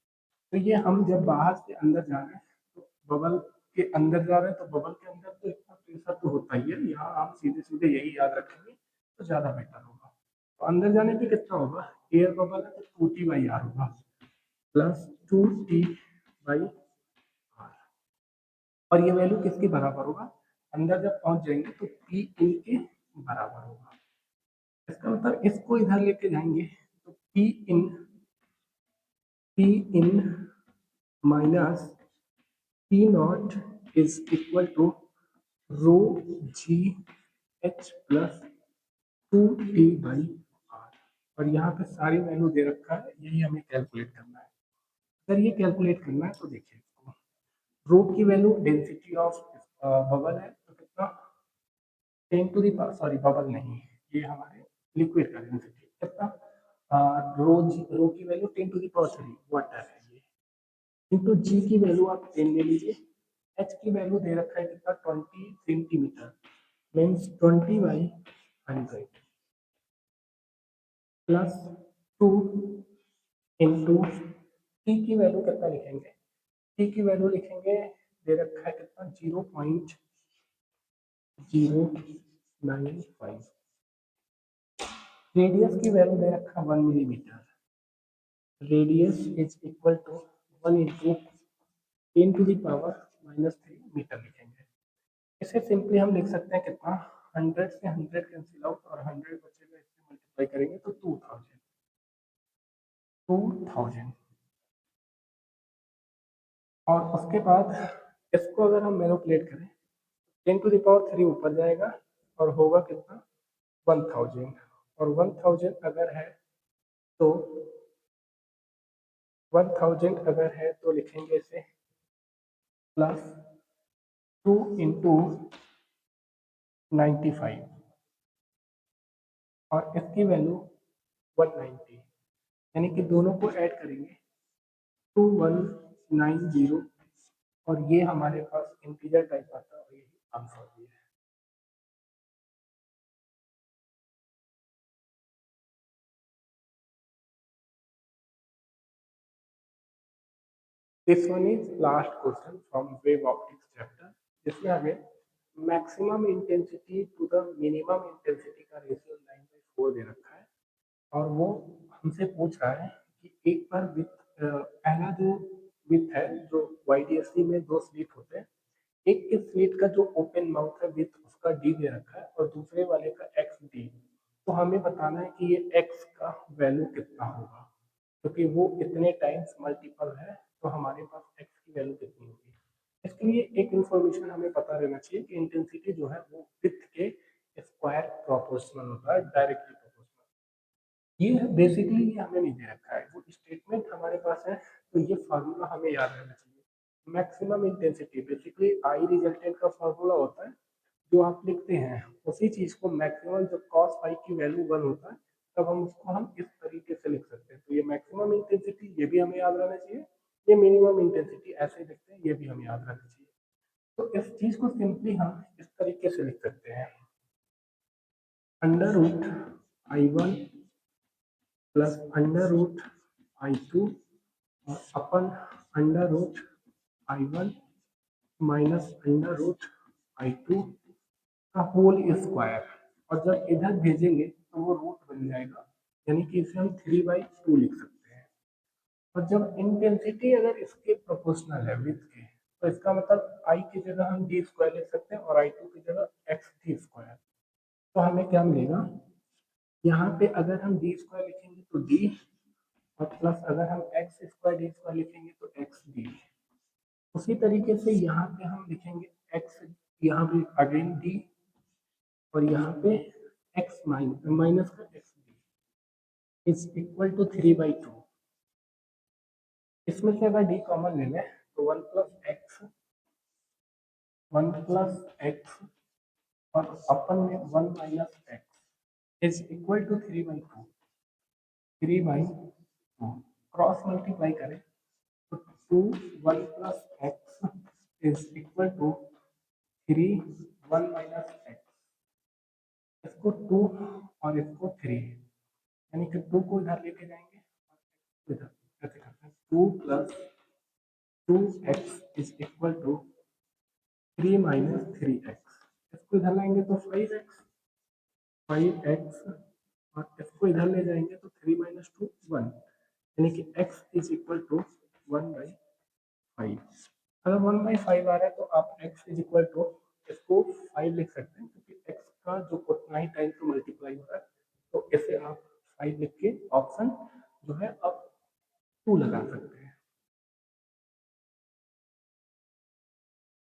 तो ये हम जब बाहर से अंदर जा रहे हैं तो बबल के अंदर जा रहे हैं, तो बबल के अंदर तो इतना प्रेशर तो होता ही है, यहाँ आप सीधे सीधे यही याद रखेंगे तो ज्यादा बेटर होगा। तो अंदर जाने पे कितना होगा, एयर बबल है तो 2T/R होगा प्लस 2T/R, और ये वैल्यू किसके बराबर होगा, अंदर जब पहुंच जाएंगे तो पी इन के बराबर होगा। इसका मतलब इसको इधर लेके जाएंगे तो P in minus P not is equal to ρ/G/H plus 2t/r, और यहाँ पे सारी वैल्यू दे रखा है, यही हमें कैलकुलेट करना है। अगर ये कैलकुलेट करना है तो देखिए, रूट की वैल्यू डेंसिटी ऑफ बबल है तो कितना 10 to the power, sorry bubble नहीं, ये हमारे लिक्विड का डेंसिटी कितना, रो की value 10 to the power 3 water है ये, इंटू जी की वैल्यू आप 10 ले लीजिए, एच की वैल्यू दे रखा है कितना 20 centimetre, means 20/100 plus 2 into T की वैल्यू कितना लिखेंगे, टी की वैल्यू लिखेंगे, दे रखा है कितना 0.095, रेडियस की वैल्यू दे रखा 1 millimetre, radius is equal to 1 into 10 to the power -3 metre लिखेंगे। इसे सिंपली हम लिख सकते हैं कितना, 100 से 100 कैंसिल आउट और 100 बचेगा, इससे मल्टीप्लाई करेंगे तो 2000 और उसके बाद इसको अगर हम मैनिपुलेट करें 10 टू द पावर 3 ऊपर जाएगा और होगा कितना 1000, और 1000 अगर है तो 1000 अगर है तो लिखेंगे इसे प्लस 2 इंटू 95 और इसकी वैल्यू 190, यानी कि दोनों को ऐड करेंगे 2190 और ये हमारे पास इंटीजर टाइप आता है और यही आंसर भी है। This one is last question from wave optics chapter, जिसमें हमें maximum intensity to the minimum intensity का रेशियो 9/4 दे रखा है और वो हमसे पूछ रहा है कि एक बार विथ पहला जो विथ है, जो YDSC में 2 स्लिट होते हैं, एक के स्लिट का जो ओपन माउथ है विथ उसका डी दे रखा है और दूसरे वाले का एक्स डी, तो हमें बताना है कि ये एक्स का वैल्यू कितना होगा, क्योंकि वो इतने टाइम्स मल्टीपल है तो हमारे पास एक्स की वैल्यू कितनी होगी। इसके लिए एक इंफॉर्मेशन हमें पता रहना चाहिए कि इंटेंसिटी जो है वो विथ के स्क्वायर प्रोपोर्शनल होता है, डायरेक्टली प्रोपोर्शनल। ये बेसिकली ये हमें नहीं दे रखा है, वो स्टेटमेंट हमारे पास है, तो ये फार्मूला हमें याद रहना चाहिए। Maximum intensity basically I resultant का फार्मूला होता है, जो आप लिखते हैं उसी चीज को मैक्सिमम, जब कॉस फाई की वैल्यू 1 होता है तब हम उसको हम इस तरीके से लिख सकते हैं। तो ये मैक्सिमम इंटेंसिटी, ये भी हमें याद रहना चाहिए, ये मिनिमम इंटेंसिटी ऐसे लिखते हैं, ये भी हमें याद रहना चाहिए। तो इस चीज को सिंपली हम इस तरीके से लिख सकते हैं, √I1 प्लस √I2 और अपन √I1 माइनस √I2 का होल स्क्वायर, और जब इधर भेजेंगे तो वो रूट बन जाएगा, यानी कि इसे हम 3/2 लिख सकते हैं। और जब इंटेंसिटी अगर इसके प्रोपोर्शनल है विथ के, तो इसका मतलब आई की जगह हम डी स्क्वायर लिख सकते हैं और I2 की जगह एक्स डी स्क्वायर। तो हमें क्या मिलेगा, यहाँ पे अगर हम डी स्क्वायर लिखेंगे तो डी, और प्लस अगर हम एक्स स्क्वायर डी स्क्वायर लिखेंगे तो एक्स डी। उसी तरीके से यहाँ पे हम लिखेंगे एक्स, यहाँ पे अगेन डी, और यहाँ पे एक्स माइनस का X D is equal to 3/2। इसमें से अगर डी कॉमन ले लें तो 1 प्लस एक्स और अपन में 1 minus X is equal to 3/2 cross multiply करें तो 1 plus X is equal to 1 minus X, इसको 2 और इसको 3, यानी कि 2 को इधर लेके जाएंगे और इधर ऐसे करते हैं, 2 plus 2x is equal to 3 minus 3x, इसको इधर लाएंगे तो 5x और इसको इधर ले जाएंगे तो 3 माइनस 2 1, यानी कि x इज इक्वल टू 1/5। अगर 1/5 आ रहा है तो आप x इज इक्वल टू इसको 5 लिख सकते हैं, क्योंकि x का जो उतना ही टाइम तो मल्टीप्लाई हो रहा है, तो इसे आप 5 लिख के ऑप्शन जो है आप 2 लगा सकते हैं।